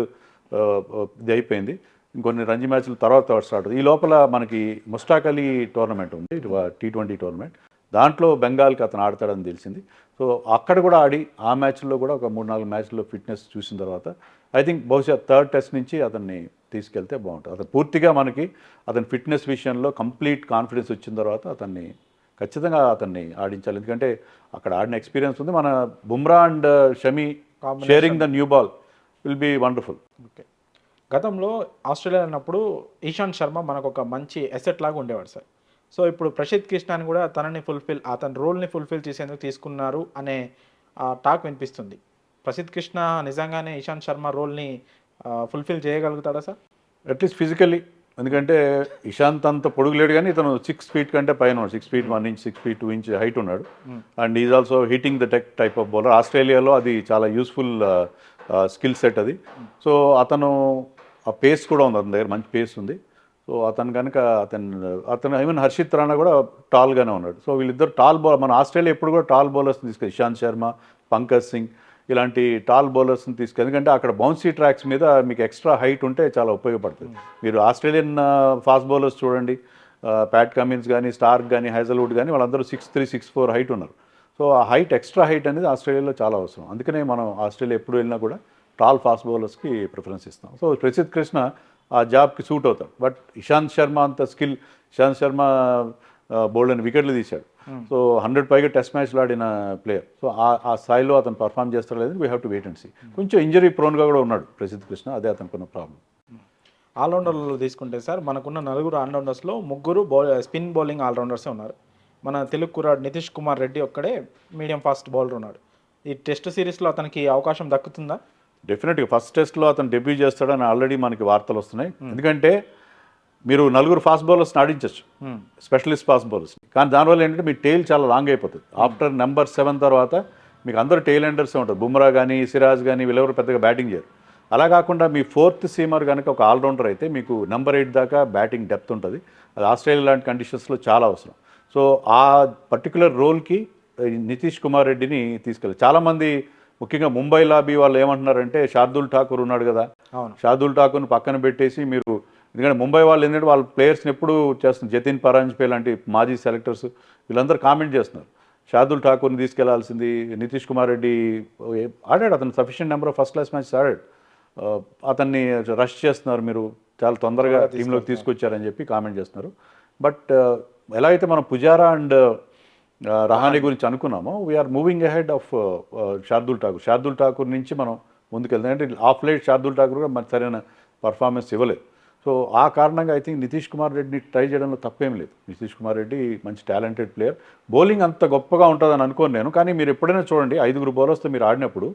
ఇది అయిపోయింది, ఇంకొన్ని రంజీ మ్యాచ్ల తర్వాత స్టార్ట్ అవుతుంది. ఈ లోపల మనకి ముస్టాక్ అలీ టోర్నమెంట్ ఉంది, T20 టోర్నమెంట్, దాంట్లో బెంగాల్కి అతను ఆడతాడని తెలిసింది. సో అక్కడ కూడా ఆడి ఆ మ్యాచ్లో కూడా ఒక 3-4 మ్యాచ్లో ఫిట్నెస్ చూసిన తర్వాత ఐ థింక్ బహుశా థర్డ్ టెస్ట్ నుంచి అతన్ని తీసుకెళ్తే బాగుంటుంది. అతను పూర్తిగా మనకి అతని ఫిట్నెస్ విషయంలో కంప్లీట్ కాన్ఫిడెన్స్ వచ్చిన తర్వాత ఖచ్చితంగా అతన్ని ఆడించాలి. ఎందుకంటే అక్కడ ఆడిన ఎక్స్పీరియన్స్ ఉంది. మన Bumrah and Shami sharing the new ball will be wonderful. Okay, గతంలో ఆస్ట్రేలియా అన్నప్పుడు ఇషాంత్ శర్మ మనకు ఒక మంచి ఎసెట్ లాగా ఉండేవాడు సార్. సో ఇప్పుడు ప్రసిద్ధ్ కృష్ణని కూడా అతని రోల్ని ఫుల్ఫిల్ చేసేందుకు తీసుకున్నారు అనే టాక్ వినిపిస్తుంది. ప్రసిద్ధ్ కృష్ణ నిజంగానే ఇషాంత్ శర్మ రోల్ని ఫుల్ఫిల్ చేయగలుగుతాడా సార్? అట్లీస్ట్ ఫిజికల్లీ, ఎందుకంటే ఇషాంత్ అంత పొడుగు లేడు కానీ ఇతను 6 feet కంటే పైన 6 feet 1 inch 6 feet 2 inch height ఉన్నాడు. And is also hitting the type of bowler. ఆస్ట్రేలియాలో అది చాలా యూస్ఫుల్ స్కిల్ సెట్ అది. సో అతను ఆ పేస్ కూడా ఉంది, అతని దగ్గర మంచి పేస్ ఉంది. సో అతను కనుక అతను ఈవెన్ హర్షిత్ రాణా కూడా టాల్గానే ఉన్నాడు. సో వీళ్ళిద్దరు టాల్ బౌలర్, మన ఆస్ట్రేలియా ఎప్పుడు కూడా టాల్ బౌలర్స్ని తీసుకెళ్ళి, ఇషాంత్ శర్మ, పంకజ్ సింగ్ ఇలాంటి టాల్ బౌలర్స్ని తీసుకెళ్ళి, ఎందుకంటే అక్కడ బౌన్సీ ట్రాక్స్ మీద మీకు ఎక్స్ట్రా హైట్ ఉంటే చాలా ఉపయోగపడుతుంది. మీరు ఆస్ట్రేలియన్ ఫాస్ట్ బౌలర్స్ చూడండి, ప్యాట్ కమిన్స్ కానీ, స్టార్క్ కానీ, హైజల్వుడ్ కానీ, వాళ్ళందరూ 6'3", 6'4" హైట్ ఉన్నారు. సో ఆ హైట్, ఎక్స్ట్రా హైట్ అనేది ఆస్ట్రేలియాలో చాలా అవసరం. అందుకనే మనం ఆస్ట్రేలియా ఎప్పుడు వెళ్ళినా కూడా టాల్ ఫాస్ట్ బౌలర్స్కి ప్రిఫరెన్స్ ఇస్తాం. సో ప్రసిద్ధ్ కృష్ణ ఆ జాబ్కి సూట్ అవుతాడు. బట్ ఇషాంత్ శర్మ అంత స్కిల్, ఇషాంత్ శర్మ బోల్డ్ అని వికెట్లు తీశాడు. సో 100 పైగా టెస్ట్ మ్యాచ్లు ఆడిన ప్లేయర్. సో ఆ స్థాయిలో అతను పర్ఫామ్ చేస్తారో లేదని we have to wait and see. కొంచెం ఇంజరీ ప్రోన్గా కూడా ఉన్నాడు ప్రసిద్ధ్ కృష్ణ, అదే అతనుకున్న ప్రాబ్లం. ఆల్రౌండర్లో తీసుకుంటే సార్, మనకున్న 4 ఆల్రౌండర్స్లో 3 స్పిన్ బౌలింగ్ ఆల్రౌండర్సే ఉన్నారు. మన తెలుగు కుర్రాడు నితీష్ కుమార్ రెడ్డి ఒక్కడే మీడియం ఫాస్ట్ బౌలర్ ఉన్నాడు. ఈ టెస్ట్ సిరీస్లో అతనికి అవకాశం దక్కుతుందా? డెఫినెట్గా ఫస్ట్ టెస్ట్లో అతను డెబ్యూ చేస్తాడని ఆల్రెడీ మనకి వార్తలు వస్తున్నాయి. ఎందుకంటే మీరు 4 ఫాస్ట్ బౌలర్స్ని ఆడించవచ్చు, స్పెషలిస్ట్ ఫాస్ట్ బౌలర్స్ని. కానీ దానివల్ల ఏంటంటే మీ టెయిల్ చాలా లాంగ్ అయిపోతుంది. ఆఫ్టర్ నెంబర్ 7 తర్వాత మీకు అందరూ టెయిల్ ఎండర్సే ఉంటుంది. బుమ్రా కానీ, సిరాజ్ కానీ వీళ్ళెవరు పెద్దగా బ్యాటింగ్ చేయరు. అలా కాకుండా మీ 4th సీమర్ కనుక ఒక ఆల్రౌండర్ అయితే మీకు నెంబర్ 8 దాకా బ్యాటింగ్ డెప్త్ ఉంటుంది. అది ఆస్ట్రేలియా లాంటి కండిషన్స్లో చాలా అవసరం. సో ఆ పర్టికులర్ రోల్కి నితీష్ కుమార్ రెడ్డిని తీసుకెళ్ళారు. చాలామంది ముఖ్యంగా ముంబై లాబీ వాళ్ళు ఏమంటున్నారంటే, శార్దుల్ ఠాకూర్ ఉన్నాడు కదా, శార్దుల్ ఠాకూర్ని పక్కన పెట్టేసి మీరు, ఎందుకంటే ముంబై వాళ్ళు ఏంటంటే వాళ్ళ ప్లేయర్స్ని ఎప్పుడు చేస్తున్నారు, జతిన్ పరాంజ్పే లాంటి మాజీ సెలెక్టర్స్ వీళ్ళందరూ కామెంట్ చేస్తున్నారు, శార్దుల్ ఠాకూర్ని తీసుకెళ్లాల్సింది, నితీష్ కుమార్ రెడ్డి ఆడాడు, అతను sufficient number of first class matches ఆడాడు, అతన్ని రష్ చేస్తున్నారు, మీరు చాలా తొందరగా టీంలోకి తీసుకొచ్చారని చెప్పి కామెంట్ చేస్తున్నారు. బట్ ఎలా అయితే మనం పుజారా అండ్ రహానే గురించి అనుకున్నామో, we're moving ahead of Shardul Thakur నుంచి మనం ముందుకెళ్తాం. అంటే ఆఫ్ లైట్ శార్దుల్ ఠాకూర్ కూడా మనకు సరైన పర్ఫార్మెన్స్ ఇవ్వలేదు. సో ఆ కారణంగా ఐ థింక్ నితీష్ కుమార్ రెడ్డిని ట్రై చేయడంలో తప్పేం లేదు. నితీష్ కుమార్ రెడ్డి మంచి టాలెంటెడ్ ప్లేయర్, బౌలింగ్ అంత గొప్పగా ఉంటుందని అనుకోను నేను. కానీ మీరు ఎప్పుడైనా చూడండి, 5 బౌలర్స్తో మీరు ఆడినప్పుడు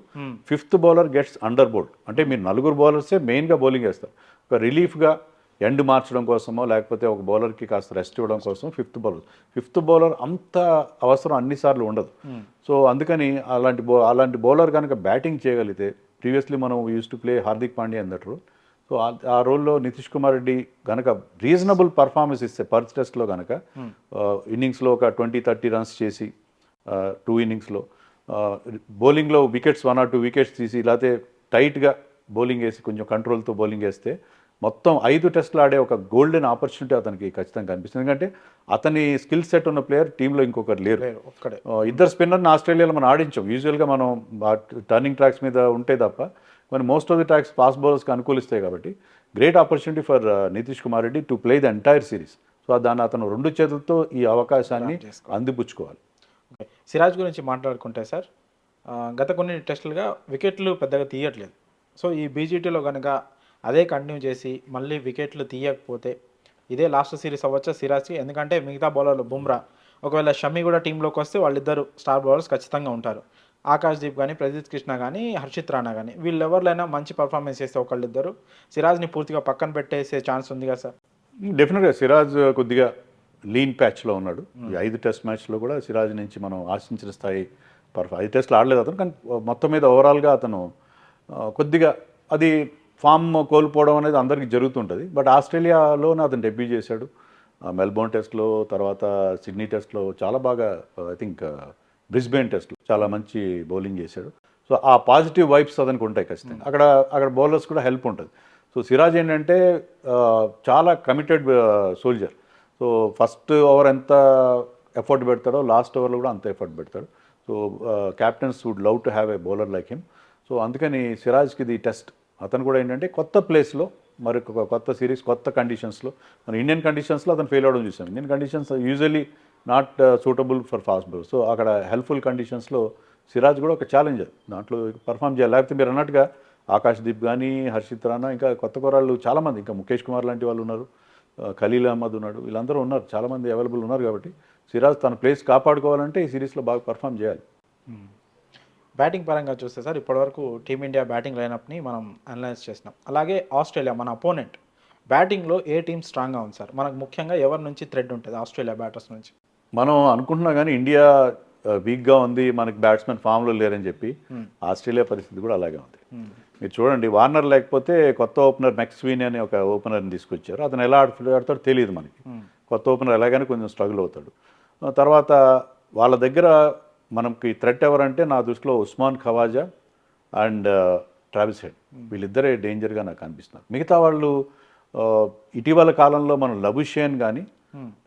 5th బౌలర్ గెట్స్ అండర్ బోల్డ్. అంటే మీరు 4 బౌలర్సే మెయిన్గా బౌలింగ్ వేస్తారు. ఒక రిలీఫ్గా ఎండ్ మార్చడం కోసమో లేకపోతే ఒక బౌలర్కి కాస్త రెస్ట్ ఇవ్వడం కోసం 5th బౌలర్ అంత అవసరం అన్నిసార్లు ఉండదు. సో అందుకని అలాంటి బౌలర్ కనుక బ్యాటింగ్ చేయగలిగితే, ప్రీవియస్లీ మనం use to play Hardik Pandya అన్నట్టు రోల్. సో ఆ రోల్లో నితీష్ కుమార్ రెడ్డి కనుక రీజనబుల్ పర్ఫార్మెన్స్ ఇస్తే ఫస్ట్ టెస్ట్లో కనుక ఇన్నింగ్స్లో ఒక 20-30 రన్స్ చేసి 2 innings బౌలింగ్లో వికెట్స్ 1 or 2 వికెట్స్ తీసి లేకపోతే టైట్గా బౌలింగ్ వేసి కొంచెం కంట్రోల్తో బౌలింగ్ వేస్తే మొత్తం 5 టెస్టులు ఆడే ఒక గోల్డెన్ ఆపర్చునిటీ అతనికి ఖచ్చితంగా కనిపిస్తుంది. ఎందుకంటే అతని స్కిల్ సెట్ ఉన్న ప్లేయర్ టీంలో ఇంకొకరు లేరు. 2 స్పిన్నర్ని ఆస్ట్రేలియాలో మనం ఆడించాం. యూజువల్గా మనం టర్నింగ్ ట్రాక్స్ మీద ఉంటే తప్ప, కానీ most of the tracks fast బౌలర్స్కి అనుకూలిస్తాయి. కాబట్టి great opportunity for Nitish Kumar Reddy to play the entire series. So దాన్ని అతను 2 చేతులతో ఈ అవకాశాన్ని అందిపుచ్చుకోవాలి. సిరాజ్ గురించి మాట్లాడుకుంటే సార్ గత కొన్ని టెస్టులుగా వికెట్లు పెద్దగా తీయట్లేదు. సో ఈ బీజీటీలో కనుక అదే కంటిన్యూ చేసి మళ్ళీ వికెట్లు తీయకపోతే ఇదే లాస్ట్ సిరీస్ అవ్వచ్చా సిరాజ్కి? ఎందుకంటే మిగతా బౌలర్లు బుమ్రా, ఒకవేళ షమి కూడా టీంలోకి వస్తే వాళ్ళిద్దరు స్టార్ బౌలర్స్ ఖచ్చితంగా ఉంటారు. ఆకాశ్దీప్ కానీ, ప్రదీప్ కృష్ణ కానీ, హర్షిత్ రాణా కానీ, వీళ్ళు ఎవరినైనా మంచి పర్ఫార్మెన్స్ చేస్తే ఒకళ్ళిద్దరు సిరాజ్ని పూర్తిగా పక్కన పెట్టేసే ఛాన్స్ ఉంది కదా సార్? డెఫినెట్గా సిరాజ్ కొద్దిగా లీన్ ప్యాచ్లో ఉన్నాడు. ఈ 5 టెస్ట్ మ్యాచ్లో కూడా సిరాజ్ నుంచి మనం ఆశించిన స్థాయి 5 టెస్ట్లు ఆడలేదు అతను, కానీ మొత్తం మీద ఓవరాల్గా అతను కొద్దిగా అది ఫామ్ కోల్పోవడం అనేది అందరికీ జరుగుతుంటుంది. బట్ ఆస్ట్రేలియాలోనే అతను డెబ్యూ చేశాడు. మెల్బోర్న్ టెస్ట్లో, తర్వాత సిడ్నీ టెస్ట్లో చాలా బాగా, ఐ థింక్ బ్రిస్బేన్ టెస్ట్లో చాలా మంచి బౌలింగ్ చేశాడు. సో ఆ పాజిటివ్ వైబ్స్ అతనికి ఉంటాయి ఖచ్చితంగా. అక్కడ బౌలర్స్ కూడా హెల్ప్ ఉంటుంది. సో సిరాజ్ ఏంటంటే చాలా committed soldier. So first over ఎంత ఎఫర్ట్ పెడతాడో లాస్ట్ ఓవర్లో కూడా అంత ఎఫర్ట్ పెడతాడు. So captains would love to have a bowler like him. So అందుకని సిరాజ్కి ఇది టెస్ట్. అతను కూడా ఏంటంటే కొత్త ప్లేస్లో, మరి కొత్త సిరీస్, కొత్త కండిషన్స్లో, మన ఇండియన్ కండిషన్స్లో అతను ఫెయిల్ అవడం చూసాం. Indian conditions usually not suitable for fast bowler. So అక్కడ హెల్ప్ఫుల్ కండిషన్స్లో సిరాజ్ కూడా ఒక ఛాలెంజర్, దాంట్లో పర్ఫామ్ చేయాలి. లేకపోతే మీరు అన్నట్టుగా ఆకాశ్దీప్ కానీ, హర్షిత్ రాణా, ఇంకా కొత్త కుర్రాళ్ళు చాలామంది, ఇంకా ముఖేష్ కుమార్ లాంటి వాళ్ళు ఉన్నారు, ఖలీల్ అహ్మద్ ఉన్నాడు, వీళ్ళందరూ ఉన్నారు, చాలామంది అవైలబుల్ ఉన్నారు. కాబట్టి సిరాజ్ తన ప్లేస్ కాపాడుకోవాలంటే ఈ సిరీస్లో బాగా పర్ఫామ్ చేయాలి. బ్యాటింగ్ పరంగా చూస్తే సార్ ఇప్పటివరకు టీమిండియా బ్యాటింగ్ లైనప్ని మనం అనలైజ్ చేసినాం. అలాగే ఆస్ట్రేలియా మన అపోనెంట్ బ్యాటింగ్లో ఏ టీం స్ట్రాంగ్గా ఉంది సార్? మనకు ముఖ్యంగా ఎవరి నుంచి థ్రెడ్ ఉంటుంది ఆస్ట్రేలియా బ్యాటర్స్ నుంచి? మనం అనుకుంటున్నా కానీ ఇండియా వీక్గా ఉంది, మనకి బ్యాట్స్మెన్ ఫామ్లో లేరని చెప్పి. ఆస్ట్రేలియా పరిస్థితి కూడా అలాగే ఉంది. మీరు చూడండి, వార్నర్ లేకపోతే కొత్త ఓపెనర్ మెక్స్వీన్ అనే ఒక ఓపెనర్ని తీసుకొచ్చారు. అతను ఎలా ఆడతాడో తెలియదు మనకి. కొత్త ఓపెనర్ ఎలాగైనా కొంచెం స్ట్రగుల్ అవుతాడు. తర్వాత వాళ్ళ దగ్గర మనకి థ్రెట్ ఎవరంటే నా దృష్టిలో Usman Khawaja and Travis Head, వీళ్ళిద్దరే డేంజర్గా నాకు అనిపిస్తున్నారు. మిగతా వాళ్ళు ఇటీవల కాలంలో మనం లబుషేన్ కానీ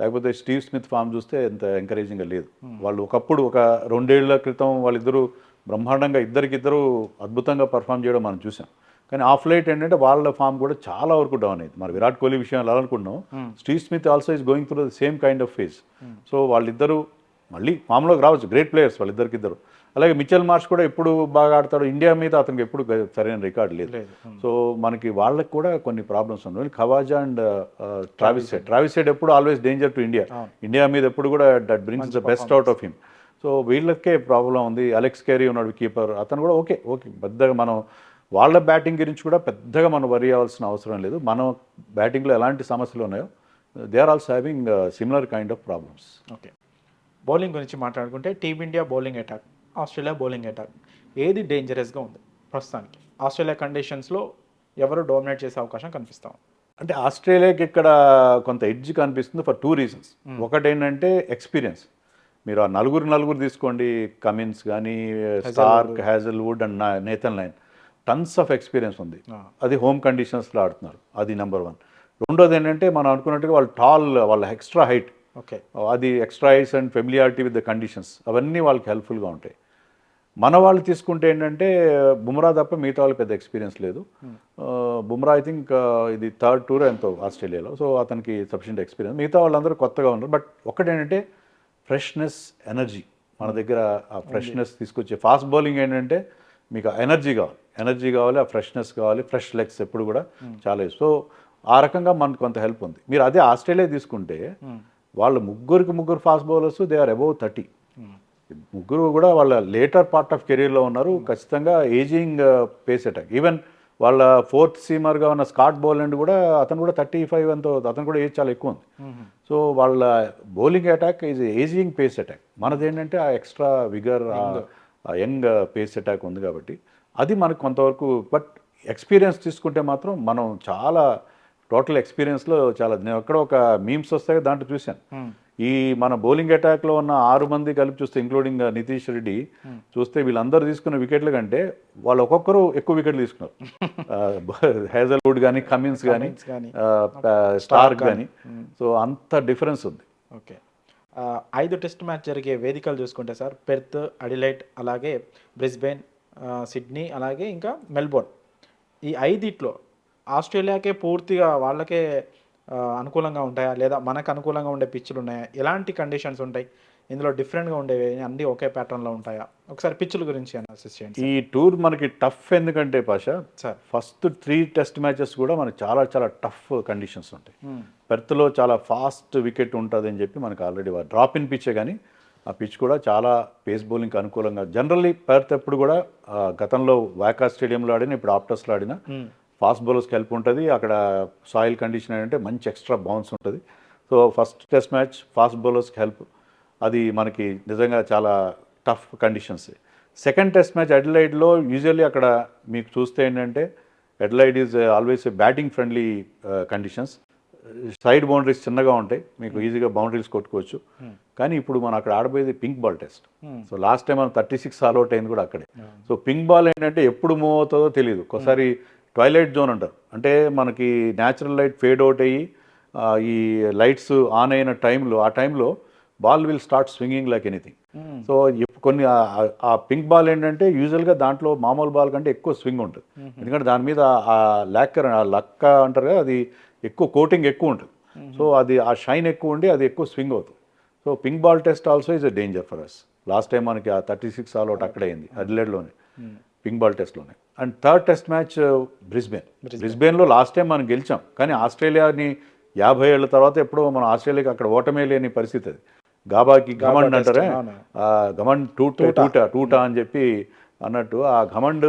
లేకపోతే స్టీవ్ స్మిత్ ఫామ్ చూస్తే ఎంత ఎంకరేజింగ్గా లేదు. వాళ్ళు ఒకప్పుడు ఒక 2 ఏళ్ల క్రితం వాళ్ళిద్దరూ బ్రహ్మాండంగా ఇద్దరికిద్దరు అద్భుతంగా పర్ఫామ్ చేయడం మనం చూసాం. కానీ ఆఫ్ లైట్ ఏంటంటే వాళ్ళ ఫామ్ కూడా చాలా వరకు డౌన్ అయింది. మరి విరాట్ కోహ్లీ విషయం ఎలా అనుకున్నాం, Steve Smith also is going through the same kind of phase. So వాళ్ళిద్దరూ మళ్ళీ ఫామ్లోకి రావచ్చు, గ్రేట్ ప్లేయర్స్ వాళ్ళిద్దరికిద్దరు. అలాగే మిచెల్ మార్ష్ కూడా ఎప్పుడు బాగా ఆడతాడు, ఇండియా మీద అతనికి ఎప్పుడు సరైన రికార్డు లేదు. సో మనకి వాళ్ళకి కూడా కొన్ని ప్రాబ్లమ్స్ ఉన్నాయి. ఖవాజా అండ్ ట్రావిస్ హెడ్ ఎప్పుడు ఆల్వేస్ డేంజర్ టు ఇండియా మీద ఎప్పుడు కూడా that brings the best out of him. So వీళ్ళకే ప్రాబ్లం ఉంది. అలెక్స్ కేరీ ఉన్నాడు కీపర్, అతను కూడా ఓకే పెద్దగా మనం వాళ్ళ బ్యాటింగ్ గురించి కూడా పెద్దగా మనం వరి అవ్వాల్సిన అవసరం లేదు. మనం బ్యాటింగ్లో ఎలాంటి సమస్యలు ఉన్నాయో they are also having similar kind of problems. Okay, bowling గురించి మాట్లాడుకుంటే team India bowling attack, Australia bowling attack, ఏది డేంజరస్గా ఉంది ప్రస్తుతానికి? ఆస్ట్రేలియా కండిషన్స్లో ఎవరు డామినేట్ చేసే అవకాశం కనిపిస్తాం? అంటే ఆస్ట్రేలియాకి ఇక్కడ కొంత ఎడ్జ్ కనిపిస్తుంది ఫర్ 2 reasons. ఒకటి ఏంటంటే ఎక్స్పీరియన్స్. మీరు ఆ నలుగురు తీసుకోండి, కమిన్స్ కానీ, Starc, Hazlewood and Nathan Lyon, tons of experience ఉంది. అది హోమ్ కండిషన్స్లో ఆడుతున్నారు, అది నెంబర్ 1. రెండోది ఏంటంటే మనం అనుకున్నట్టుగా వాళ్ళ ఎక్స్ట్రా హైట్, ఓకే, అది extra ice and familiarity with the conditions, అవన్నీ వాళ్ళకి హెల్ప్ఫుల్గా ఉంటాయి. మన వాళ్ళు తీసుకుంటే ఏంటంటే బుమ్రా తప్ప మిగతా వాళ్ళకి పెద్ద ఎక్స్పీరియన్స్ లేదు. బుమ్రా ఐ థింక్ ఇది 3rd tour ఎంతో ఆస్ట్రేలియాలో, సో అతనికి సఫిషియెంట్ ఎక్స్పీరియన్స్. మిగతా వాళ్ళందరూ కొత్తగా ఉన్నారు. బట్ ఒకటేంటంటే ఫ్రెష్నెస్, ఎనర్జీ. మన దగ్గర ఆ ఫ్రెష్నెస్ తీసుకొచ్చే ఫాస్ట్ బౌలింగ్ ఏంటంటే మీకు ఎనర్జీ కావాలి, ఆ ఫ్రెష్నెస్ కావాలి, ఫ్రెష్ లెగ్స్ ఎప్పుడు కూడా చాలా. సో ఆ రకంగా మనకు కొంత హెల్ప్ ఉంది. మీరు అదే ఆస్ట్రేలియా తీసుకుంటే వాళ్ళు ముగ్గురు fast bowlers, they are above 30. ముగ్గురు కూడా వాళ్ళ లేటర్ పార్ట్ ఆఫ్ కెరీర్లో ఉన్నారు. ఖచ్చితంగా ఏజింగ్ పేస్ అటాక్. ఈవెన్ వాళ్ళ 4th సీమర్గా ఉన్న స్కాట్ బౌలండ్ కూడా, అతను కూడా 35 ఎంతో, అతను కూడా ఏజ్ చాలా ఎక్కువ ఉంది. సో వాళ్ళ bowling attack is ageing face attack. మనది ఏంటంటే ఆ ఎక్స్ట్రా విగర్, ఆ యంగ్ పేస్ అటాక్ ఉంది కాబట్టి అది మనకు కొంతవరకు. బట్ ఎక్స్పీరియన్స్ తీసుకుంటే మాత్రం మనం చాలా టోటల్ ఎక్స్పీరియన్స్లో చాలా, నేను ఎక్కడ ఒక మీమ్స్ వస్తాయి దాంట్లో చూశాను. ఈ మన బౌలింగ్ అటాక్లో ఉన్న 6 మంది కలిపి చూస్తే, ఇంక్లూడింగ్ నితీష్ రెడ్డి చూస్తే, వీళ్ళందరూ తీసుకున్న వికెట్ల కంటే వాళ్ళు ఒక్కొక్కరు ఎక్కువ వికెట్లు తీసుకున్నారు. హ్యాజల్వుడ్ కానీ, కమిన్స్ కానీ, స్టార్క్ కానీ. సో అంత డిఫరెన్స్ ఉంది. ఓకే, 5 టెస్ట్ మ్యాచ్ జరిగే వేదికలు చూసుకుంటే సార్, పెర్త్, అడిలైడ్, అలాగే బ్రిస్బేన్, సిడ్నీ, అలాగే ఇంకా మెల్బోర్న్. ఈ 5 ఆస్ట్రేలియాకే పూర్తిగా వాళ్ళకే అనుకూలంగా ఉంటాయా, లేదా మనకు అనుకూలంగా ఉండే పిచ్చులు ఉన్నాయా, ఎలాంటి కండిషన్స్ ఉంటాయి, ఇందులో డిఫరెంట్గా ఉండేవి అన్నీ ఒకే ప్యాటర్న్లో ఉంటాయా? ఒకసారి పిచ్చుల గురించి అనాలిసిస్ చేయండి ఈ టూర్ మనకి టఫ్ ఎందుకంటే Pasha, sir. First 3 test matches కూడా మనకి చాలా చాలా టఫ్ కండిషన్స్ ఉంటాయి. పెర్త్లో చాలా ఫాస్ట్ వికెట్ ఉంటుంది అని చెప్పి మనకు ఆల్రెడీ డ్రాప్ ఇన్ పిచ్చే, కానీ ఆ పిచ్ కూడా చాలా పేస్ బౌలింగ్కి అనుకూలంగా. జనరల్లీ పెర్త్ ఎప్పుడు కూడా గతంలో వాకా స్టేడియంలో ఆడిన, ఇప్పుడు ఆప్టస్లో ఆడిన ఫాస్ట్ బౌలర్స్కి హెల్ప్ ఉంటుంది. అక్కడ సాయిల్ కండిషన్ ఏంటంటే మంచి ఎక్స్ట్రా బౌన్స్ ఉంటుంది. So first test match fast బౌలర్స్కి హెల్ప్, అది మనకి నిజంగా చాలా tough conditions. Second test match అడిలైడ్లో యూజువల్లీ అక్కడ మీకు చూస్తే ఏంటంటే Adelaide is always batting friendly conditions. Side boundaries చిన్నగా ఉంటాయి, మీకు ఈజీగా బౌండరీస్ కొట్టుకోవచ్చు. కానీ ఇప్పుడు మనం అక్కడ ఆడబోయేది pink ball test. So last time మనం 36 ఆల్ అవుట్ అయింది కూడా అక్కడే. సో పింక్ బాల్ ఏంటంటే ఎప్పుడు మూవ్ అవుతుందో తెలియదు. ఒకసారి ట్వైలైట్ జోన్ అంటారు, అంటే మనకి న్యాచురల్ లైట్ ఫేడ్ అవుట్ అయ్యి ఈ లైట్స్ ఆన్ అయిన టైంలో, ఆ టైంలో ball will start swinging like anything. So కొన్ని ఆ పింక్ బాల్ ఏంటంటే యూజువల్గా దాంట్లో మామూలు బాల్ కంటే ఎక్కువ స్వింగ్ ఉంటుంది. ఎందుకంటే దాని మీద ఆ లాక్కర్, ఆ లక్క అంటారు కదా, అది ఎక్కువ కోటింగ్ ఎక్కువ ఉంటుంది. సో అది ఆ షైన్ ఎక్కువ ఉండి అది ఎక్కువ స్వింగ్ అవుతుంది. So pink ball test also is a danger for us. Last time మనకి ఆ 36 ఆల్ అవుట్ అక్కడే అయింది, అడిలైడ్లోనే, పింక్ బాల్ టెస్ట్లోనే. అండ్ థర్డ్ టెస్ట్ మ్యాచ్ బ్రిస్బేన్లో లాస్ట్ టైం మనం గెలిచాం, కానీ ఆస్ట్రేలియాని 50 ఏళ్ళ తర్వాత ఎప్పుడో మనం ఆస్ట్రేలియాకి అక్కడ ఓటమే లేని పరిస్థితి అది. గాబాకి ఘమండ్ అంటారే, ఘమండ్ టూటా అని చెప్పి అన్నట్టు, ఆ ఘమండ్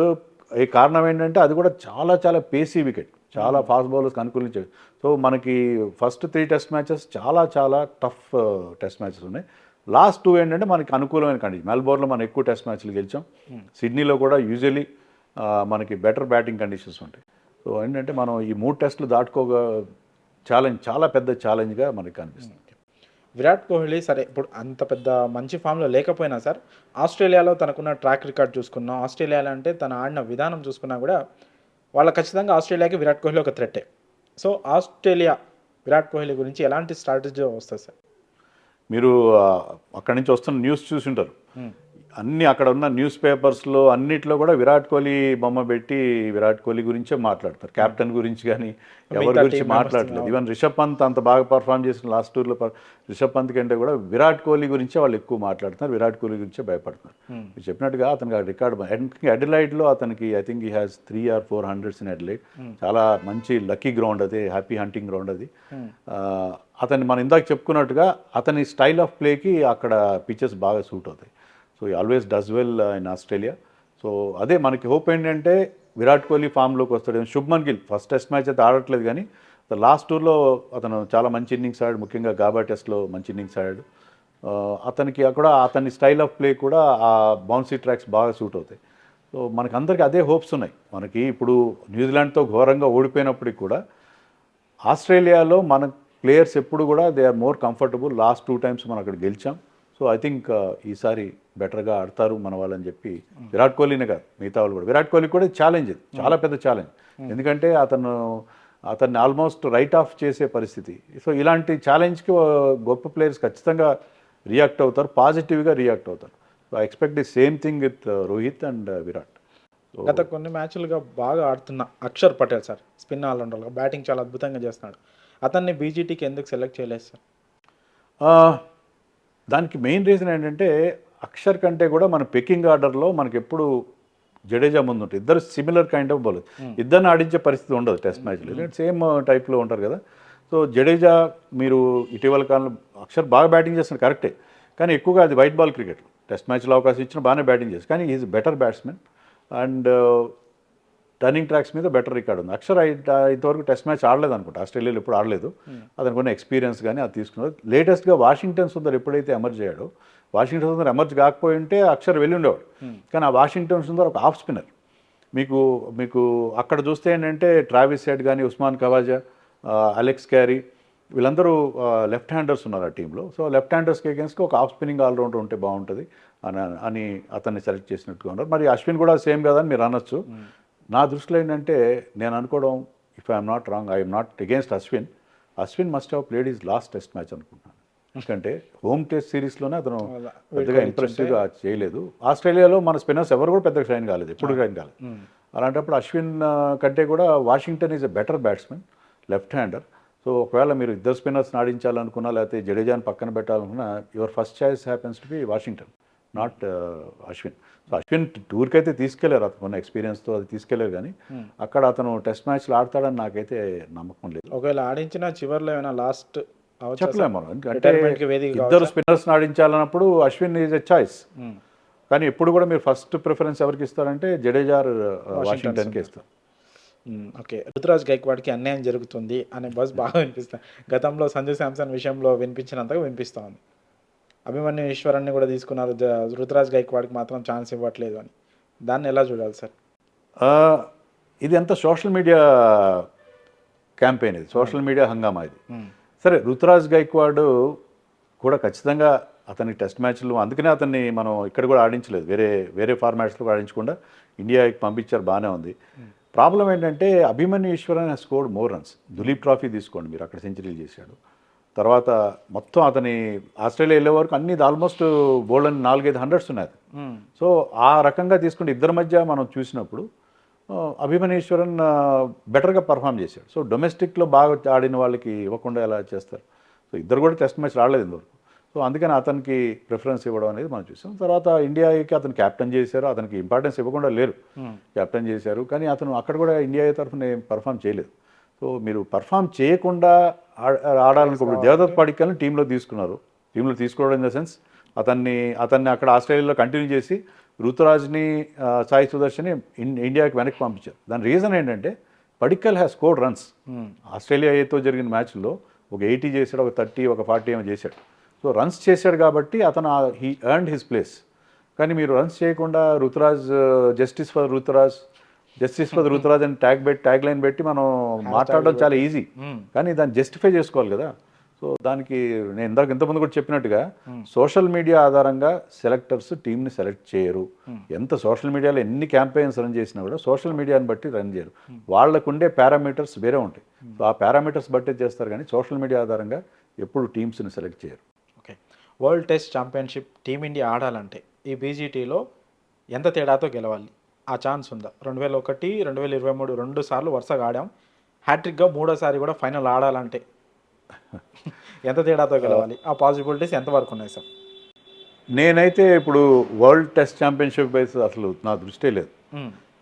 ఈ కారణం ఏంటంటే అది కూడా చాలా చాలా పేసీ వికెట్, చాలా ఫాస్ట్ బౌలర్స్కి అనుకూలించేది. సో మనకి ఫస్ట్ 3 టెస్ట్ మ్యాచెస్ చాలా చాలా టఫ్ టెస్ట్ మ్యాచెస్ ఉన్నాయి. లాస్ట్ 2 ఏంటంటే మనకి అనుకూలమైన కండిషన్. మెల్బోర్న్లో మనం ఎక్కువ టెస్ట్ మ్యాచ్లు గెలిచాం, సిడ్నీలో కూడా యూజువలీ మనకి బెటర్ బ్యాటింగ్ కండిషన్స్ ఉంటాయి. సో ఏంటంటే మనం ఈ 3 టెస్టులు దాటుకోగా ఛాలెంజ్, చాలా పెద్ద ఛాలెంజ్గా మనకి కనిపిస్తుంది. విరాట్ కోహ్లీ సరే ఇప్పుడు అంత పెద్ద మంచి ఫామ్లో లేకపోయినా సార్, ఆస్ట్రేలియాలో తనకున్న ట్రాక్ రికార్డ్ చూసుకున్నాం, ఆస్ట్రేలియాలో అంటే తన ఆడిన విధానం చూసుకున్నా కూడా వాళ్ళ ఖచ్చితంగా ఆస్ట్రేలియాకి విరాట్ కోహ్లీ ఒక థ్రెట్టే. సో ఆస్ట్రేలియా విరాట్ కోహ్లీ గురించి ఎలాంటి స్ట్రాటజీ వస్తుంది సార్? మీరు అక్కడి నుంచి వస్తున్న న్యూస్ చూసి ఉంటారు, అన్ని అక్కడ ఉన్న న్యూస్ పేపర్స్లో అన్నిట్లో కూడా విరాట్ కోహ్లీ బొమ్మ పెట్టి విరాట్ కోహ్లీ గురించే మాట్లాడతారు. కెప్టెన్ గురించి కానీ ఎవరి గురించి మాట్లాడలేదు. ఈవెన్ రిషబ్ పంత్ అంత బాగా పర్ఫామ్ చేసిన లాస్ట్ టూర్లో రిషబ్ పంత్ కంటే కూడా విరాట్ కోహ్లీ గురించే వాళ్ళు ఎక్కువ మాట్లాడుతున్నారు, విరాట్ కోహ్లీ గురించే భయపడుతున్నారు. మీరు చెప్పినట్టుగా అతనికి రికార్డ్ అడిలైడ్లో అతనికి I think he has 3 or 4 hundreds in Adelaide. చాలా మంచి లక్కీ గ్రౌండ్ అది, హ్యాపీ హంటింగ్ గ్రౌండ్ అది. అతన్ని మనం ఇందాక చెప్పుకున్నట్టుగా అతని స్టైల్ ఆఫ్ ప్లేకి అక్కడ పిచెస్ బాగా సూట్ అవుతాయి. సో ఈ always does well in Australia. So అదే మనకి హోప్ ఏంటంటే విరాట్ కోహ్లీ ఫామ్లోకి వస్తాడు. Shubman Gill first test match అయితే ఆడట్లేదు, కానీ లాస్ట్ టూర్లో అతను చాలా మంచి ఇన్నింగ్స్ ఆడాడు, ముఖ్యంగా గాబా టెస్ట్లో మంచి ఇన్నింగ్స్ ఆడాడు. అతనికి అక్కడ అతని స్టైల్ ఆఫ్ ప్లే కూడా ఆ బౌన్సీ ట్రాక్స్ బాగా సూట్ అవుతాయి. సో మనకి అందరికీ అదే హోప్స్ ఉన్నాయి. మనకి ఇప్పుడు న్యూజిలాండ్తో ఘోరంగా ఓడిపోయినప్పటికి కూడా ఆస్ట్రేలియాలో మన ప్లేయర్స్ ఎప్పుడు కూడా they are more comfortable. Last 2 times మనం అక్కడ గెలిచాం. సో ఐ థింక్ ఈసారి బెటర్గా ఆడతారు మన వాళ్ళని చెప్పి, విరాట్ కోహ్లీనే కాదు మిగతా వాళ్ళు కూడా. విరాట్ కోహ్లీ కూడా ఛాలెంజ్, ఇది చాలా పెద్ద ఛాలెంజ్, ఎందుకంటే అతన్ని ఆల్మోస్ట్ రైట్ ఆఫ్ చేసే పరిస్థితి. సో ఇలాంటి ఛాలెంజ్కి గొప్ప ప్లేయర్స్ ఖచ్చితంగా రియాక్ట్ అవుతారు, పాజిటివ్గా రియాక్ట్ అవుతారు. So I expect the same thing with Rohit and Virat. గత కొన్ని మ్యాచ్లుగా బాగా ఆడుతున్న అక్షర్ పటేల్ సార్, స్పిన్ ఆల్రౌండర్గా బ్యాటింగ్ చాలా అద్భుతంగా చేస్తున్నాడు. అతన్ని బీజీటీకి ఎందుకు సెలెక్ట్ చేయలేదు సార్? దానికి మెయిన్ రీజన్ ఏంటంటే అక్షర్ కంటే కూడా మన పికింగ్ ఆర్డర్లో మనకి ఎప్పుడు జడేజా ముందు ఉంటుంది. ఇద్దరు సిమిలర్ కైండ్ ఆఫ్ బౌలర్, ఇద్దరిని ఆడించే పరిస్థితి ఉండదు టెస్ట్ మ్యాచ్లో, ఎందుకంటే సేమ్ టైప్లో ఉంటారు కదా. సో జడేజా మీరు ఇటీవల కాలంలో అక్షర్ బాగా బ్యాటింగ్ చేస్తున్నారు కరెక్టే, కానీ ఎక్కువగా అది వైట్ బాల్ క్రికెట్. టెస్ట్ మ్యాచ్లో అవకాశం ఇచ్చిన బాగానే బ్యాటింగ్ చేస్తారు, కానీ is better batsmen and turning tracks మీద బెటర్ రికార్డ్ ఉంది. అక్షర్ ఇంతవరకు టెస్ట్ మ్యాచ్ ఆడలేదు అనుకుంటా, ఆస్ట్రేలియాలో ఎప్పుడు ఆడలేదు. అతనికి ఉన్న ఎక్స్పీరియన్స్ కానీ అది తీసుకున్నారు. లేటెస్ట్గా వాషింగ్టన్ సుందర్ ఎప్పుడైతే ఎమర్జ్ అయ్యాడో, వాషింగ్టన్ సుందర్ ఎమర్జ్ కాకపోయి ఉంటే అక్షర్ వెళ్ళి ఉండేవాడు. కానీ ఆ వాషింగ్టన్ సుందర్ ఒక ఆఫ్ స్పిన్నర్. మీకు అక్కడ చూస్తే ఏంటంటే ట్రావిస్ హెడ్ కానీ, ఉస్మాన్ ఖవాజా, అలెక్స్ క్యారీ, వీళ్ళందరూ లెఫ్ట్ హ్యాండర్స్ ఉన్నారు ఆ టీంలో. సో లెఫ్ట్ హ్యాండర్స్కి అగేన్స్ట్గా ఒక ఆఫ్ స్పిన్నింగ్ ఆల్రౌండర్ ఉంటే బాగుంటుంది అని అతన్ని సెలెక్ట్ చేసినట్టుగా ఉన్నారు. మరి అశ్విన్ కూడా సేమ్ కదా అని మీరు అనొచ్చు. నా దృష్టిలో ఏంటంటే నేను అనుకోవడం, if I'm not wrong, I'm not against Ashwin must have played his last test match అనుకుంటున్నాను. ఎందుకంటే హోమ్ టెస్ట్ సిరీస్లోనే అతను పెద్దగా ఇంప్రెసివ్గా చేయలేదు. ఆస్ట్రేలియాలో మన స్పిన్నర్స్ ఎవరు కూడా పెద్దగా షైన్ కాలేదు, ఎప్పుడు షైన్ కాలేదు. అలాంటప్పుడు అశ్విన్ కంటే కూడా Washington is a better batsmen, left hander. So ఒకవేళ మీరు ఇద్దరు స్పిన్నర్స్ ఆడించాలనుకున్నా లేకపోతే జడేజాని పక్కన పెట్టాలనుకున్నా your first choice happens to be Washington, not Ashwin. So Ashwin టూర్కి అయితే తీసుకెళ్లారు, అతను ఉన్న ఎక్స్పీరియన్స్తో అది తీసుకెళ్లారు, కానీ అక్కడ అతను టెస్ట్ మ్యాచ్లు ఆడతాడని నాకైతే నమ్మకం లేదు. ఒకవేళ ఆడించిన చివర్లో ఏమైనా లాస్ట్ చెప్పలేము మనం, ఎందుకంటే ఇద్దరు స్పిన్నర్స్ ఆడించాలన్నప్పుడు అశ్విన్ ఈజ్ ఎ చాయిస్. కానీ ఎప్పుడు కూడా మీరు ఫస్ట్ ప్రిఫరెన్స్ ఎవరికి ఇస్తారంటే జడేజా వాషింగ్టన్కి ఇస్తారు. ఓకే, రుతురాజ్ గైక్వాడ్కి అన్యాయం జరుగుతుంది అనే బస్ బాగా వినిపిస్తుంది. గతంలో సంజు శాంసన్ విషయంలో వినిపించినంతగా వినిపిస్తూ ఉంది. అభిమన్యు ఈశ్వరన్ని కూడా తీసుకున్నారు, రుతురాజ్ గైక్వాడ్కి మాత్రం ఛాన్స్ ఇవ్వట్లేదు అని. దాన్ని ఎలా చూడాలి సార్? ఇది ఎంత సోషల్ మీడియా క్యాంపెయిన్, ఇది సోషల్ మీడియా హంగామా ఇది. సరే, రుతురాజ్ గైక్వాడ్ కూడా ఖచ్చితంగా అతని టెస్ట్ మ్యాచ్లు, అందుకనే అతన్ని మనం ఇక్కడ కూడా ఆడించలేదు, వేరే ఫార్మాట్స్లో ఆడించకుండా ఇండియాకి పంపించారు, బాగానే ఉంది. ప్రాబ్లం ఏంటంటే Abhimanyu Easwaran has scored more runs. Duleep trophy తీసుకోండి, మీరు అక్కడ సెంచరీలు చేశాడు. తర్వాత మొత్తం అతని ఆస్ట్రేలియా వెళ్ళే వరకు అన్ని ఆల్మోస్ట్ బోల్డ్ 4-5 హండ్రెడ్స్ ఉన్నాయి. సో ఆ రకంగా తీసుకుంటే ఇద్దరి మధ్య మనం చూసినప్పుడు అభిమన్యు ఈశ్వరన్ బెటర్గా పర్ఫామ్ చేశాడు. సో డొమెస్టిక్లో బాగా ఆడిన వాళ్ళకి ఇవ్వకుండా ఎలా చేస్తారు? సో ఇద్దరు కూడా టెస్ట్ మ్యాచ్ ఆడలేదు ఇంతవరకు. సో అందుకని అతనికి ప్రిఫరెన్స్ ఇవ్వడం అనేది మనం చూసాం. తర్వాత ఇండియాకి అతను క్యాప్టెన్ చేశారు, అతనికి ఇంపార్టెన్స్ ఇవ్వకుండా లేరు, క్యాప్టెన్ చేశారు, కానీ అతను అక్కడ కూడా ఇండియా తరఫున పర్ఫామ్ చేయలేదు. సో మీరు పర్ఫామ్ చేయకుండా ఆడాలనుకోండి, దేవదత్ పడిక్కల్ని టీంలో తీసుకున్నారు. టీంలో తీసుకోవడం ఇన్ ద సెన్స్ అతన్ని అక్కడ ఆస్ట్రేలియాలో కంటిన్యూ చేసి రుతురాజ్ని సాయి సుదర్శన్ని ఇండియాకి వెనక్కి పంపించారు. దాని రీజన్ ఏంటంటే పడిక్కల్ హ్యాస్ స్కోర్డ్ రన్స్. ఆస్ట్రేలియాతో జరిగిన మ్యాచ్లో ఒక 80 చేశాడు, ఒక 30, ఒక 40 ఏమో చేశాడు. సో రన్స్ చేశాడు కాబట్టి అతను హీ ఎర్న్డ్ హిస్ ప్లేస్. కానీ మీరు రన్స్ చేయకుండా రుతురాజ్ జస్టిస్ ఫర్ రుతురాజ్ అని ట్యాగ్ లైన్ పెట్టి మనం మాట్లాడడం చాలా ఈజీ, కానీ దాన్ని జస్టిఫై చేసుకోవాలి కదా. సో దానికి నేను ఇంతకుముందు కూడా చెప్పినట్టుగా సోషల్ మీడియా ఆధారంగా సెలెక్టర్స్ టీంని సెలెక్ట్ చేయరు. ఎంత సోషల్ మీడియాలో ఎన్ని క్యాంపెయిన్స్ రన్ చేసినా కూడా సోషల్ మీడియాని బట్టి రన్ చేయరు. వాళ్ళకుండే పారామీటర్స్ వేరే ఉంటాయి. సో ఆ పారామీటర్స్ బట్టే చేస్తారు, కానీ సోషల్ మీడియా ఆధారంగా ఎప్పుడు టీమ్స్ని సెలెక్ట్ చేయరు. Okay, world test championship team India ఆడాలంటే ఈ బీజీటీలో ఎంత తేడాతో గెలవాలి? ఆ ఛాన్స్ ఉందా? 2001, 2023 2 సార్లు వరుసగా ఆడాం, హ్యాట్రిక్గా 3వ సారి కూడా ఫైనల్ ఆడాలంటే ఎంత తేడాతో గెలవాలి? ఆ పాసిబిలిటీస్ ఎంతవరకు ఉన్నాయి సార్? నేనైతే ఇప్పుడు వరల్డ్ టెస్ట్ ఛాంపియన్షిప్ బేస్ అసలు నా దృష్టే లేదు.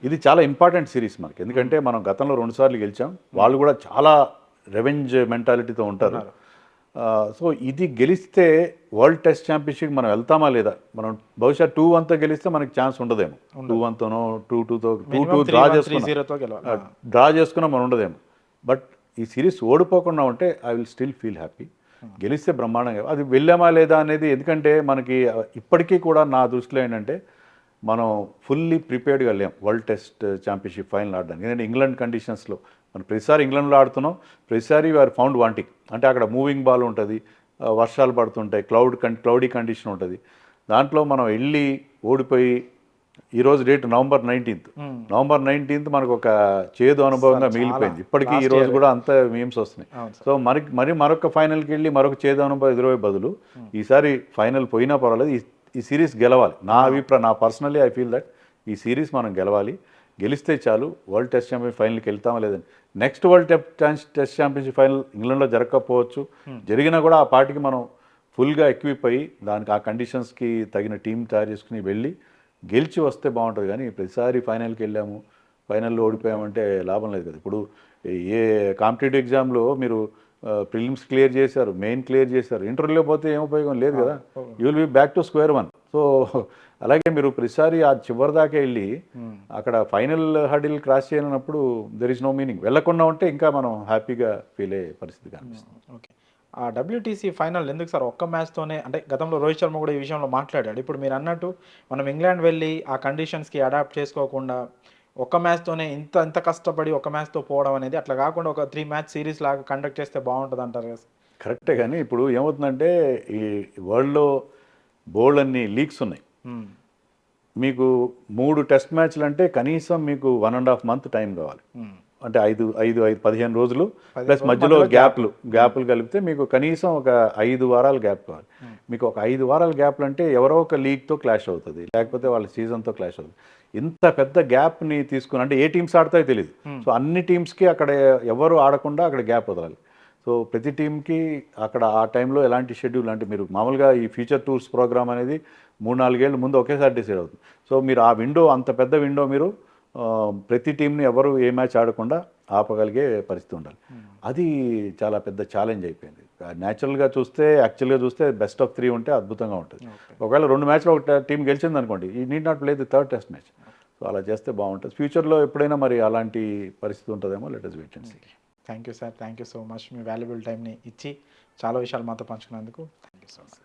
ఇది చాలా ఇంపార్టెంట్ సిరీస్ మనకి, ఎందుకంటే మనం గతంలో 2 సార్లు గెలిచాం, వాళ్ళు కూడా చాలా రెవెంజ్ మెంటాలిటీతో ఉంటారు. సో ఇది గెలిస్తే వరల్డ్ టెస్ట్ ఛాంపియన్షిప్ మనం వెళ్తామా లేదా? మనం బహుశా 2-1తో గెలిస్తే మనకి ఛాన్స్ ఉండదేమో, 2-1తోనో 2-2తో 2-2 డ్రా చేసుకున్నా మనం ఉండదేమో. బట్ ఈ సిరీస్ ఓడిపోకుండా ఉంటే I will still feel happy. గెలిస్తే బ్రహ్మాండంగా, అది వెళ్ళామా లేదా అనేది, ఎందుకంటే మనకి ఇప్పటికీ కూడా నా దృష్టిలో ఏంటంటే మనం ఫుల్లీ ప్రిపేర్డ్గా వెళ్ళాం వరల్డ్ టెస్ట్ ఛాంపియన్షిప్ ఫైనల్ ఆడడానికి. ఎందుకంటే ఇంగ్లాండ్ కండిషన్స్లో మనం ప్రతిసారి ఇంగ్లాండ్లో ఆడుతున్నాం, ప్రతిసారి వీఆర్ ఫౌండ్ వాంటింగ్. అంటే అక్కడ మూవింగ్ బాల్ ఉంటుంది, వర్షాలు పడుతుంటాయి, క్లౌడీ కండిషన్ ఉంటుంది. దాంట్లో మనం వెళ్ళి ఓడిపోయి, ఈరోజు డేట్ నవంబర్ 19th మనకు ఒక చేదు అనుభవంగా మిగిలిపోయింది. ఇప్పటికీ ఈ రోజు కూడా అంత మీమ్స్ వస్తున్నాయి. సో మరి మరొక ఫైనల్కి వెళ్ళి మరొక చేదు అనుభవం ఎదురయ్యే బదులు ఈసారి ఫైనల్ పోయినా పర్వాలేదు, ఈ సిరీస్ గెలవాలి. నా అభిప్రాయం, నా పర్సనలీ ఐ ఫీల్ దట్ ఈ సిరీస్ మనం గెలవాలి. గెలిస్తే చాలు, వరల్డ్ టెస్ట్ ఛాంపియన్ ఫైనల్కి వెళ్తామా లేదని. Next world test championship final ఇంగ్లాండ్లో జరగకపోవచ్చు, జరిగినా కూడా ఆ పార్టీకి మనం ఫుల్గా ఎక్విప్ అయ్యి దానికి ఆ కండిషన్స్కి తగిన టీం తయారు చేసుకుని వెళ్ళి గెలిచి వస్తే బాగుంటుంది. కానీ ప్రతిసారి ఫైనల్కి వెళ్ళాము, ఫైనల్లో ఓడిపోయామంటే లాభం లేదు కదా. ఇప్పుడు ఏ కాంపిటేటివ్ ఎగ్జామ్లో మీరు ప్రిలిమ్స్ క్లియర్ చేశారు, మెయిన్ క్లియర్ చేశారు, ఇంటర్వ్యూలో పోతే ఏం ఉపయోగం లేదు కదా. You will be back to square one. So అలాగే మీరు ప్రతిసారి ఆ చివరి దాకా వెళ్ళి అక్కడ ఫైనల్ హడిల్ క్రాస్ చేయనప్పుడు దెర్ ఇస్ నో మీనింగ్. వెళ్ళకుండా ఉంటే ఇంకా మనం హ్యాపీగా ఫీల్ అయ్యే పరిస్థితి కనిపిస్తుంది. ఓకే, ఆ డబ్ల్యూటీసీ ఫైనల్ ఎందుకు సార్ ఒక్క మ్యాచ్తోనే? అంటే గతంలో రోహిత్ శర్మ కూడా ఈ విషయంలో మాట్లాడాడు. ఇప్పుడు మీరు అన్నట్టు మనం ఇంగ్లాండ్ వెళ్ళి ఆ కండిషన్స్కి అడాప్ట్ చేసుకోకుండా ఒక్క మ్యాచ్తోనే ఇంత కష్టపడి ఒక మ్యాచ్తో పోవడం అనేది, అట్లా కాకుండా ఒక 3 మ్యాచ్ సిరీస్ లాగా కండక్ట్ చేస్తే బాగుంటుంది అంటారు కదా? కరెక్టే, కానీ ఇప్పుడు ఏమవుతుందంటే ఈ వరల్డ్లో బోల్డ్ అన్ని లీగ్స్ ఉన్నాయి. మీకు 3 టెస్ట్ మ్యాచ్లు అంటే కనీసం మీకు 1.5 month టైం కావాలి. అంటే 15 రోజులు ప్లస్ మధ్యలో గ్యాప్లు కలిపితే మీకు కనీసం ఒక 5 వారాలు గ్యాప్ కావాలి. మీకు ఒక 5 వారాల గ్యాప్లు అంటే ఎవరో ఒక లీగ్తో క్లాష్ అవుతుంది, లేకపోతే వాళ్ళ సీజన్తో క్లాష్ అవుతుంది. ఇంత పెద్ద గ్యాప్ని తీసుకుని, అంటే ఏ టీమ్స్ ఆడతాయో తెలియదు. సో అన్ని టీమ్స్కి అక్కడ ఎవరు ఆడకుండా అక్కడ గ్యాప్ వదలాలి. సో ప్రతి టీంకి అక్కడ ఆ టైంలో ఎలాంటి షెడ్యూల్ అంటే మీరు మామూలుగా ఈ ఫ్యూచర్ టూర్స్ ప్రోగ్రామ్ అనేది 3-4 ఏళ్ళ ముందు ఒకేసారి డిసైడ్ అవుతుంది. సో మీరు ఆ విండో, అంత పెద్ద విండో మీరు ప్రతి టీంని ఎవరు ఏ మ్యాచ్ ఆడకుండా ఆపగలిగే పరిస్థితి ఉండాలి. అది చాలా పెద్ద ఛాలెంజ్ అయిపోయింది. న్యాచురల్గా చూస్తే, యాక్చువల్గా చూస్తే బెస్ట్ ఆఫ్ 3 ఉంటే అద్భుతంగా ఉంటుంది. ఒకవేళ 2 మ్యాచ్లో ఒక టీం గెలిచింది అనుకోండి, ఈ need not play the third test match. So అలా చేస్తే బాగుంటుంది. ఫ్యూచర్లో ఎప్పుడైనా మరి అలాంటి పరిస్థితి ఉంటుందేమో, let us wait and see. Thank you sir, thank you so much. మీ వాల్యుబుల్ టైంని ఇచ్చి చాలా విషయాలు మాతో పంచుకున్నందుకు థ్యాంక్ యూ సో మచ్.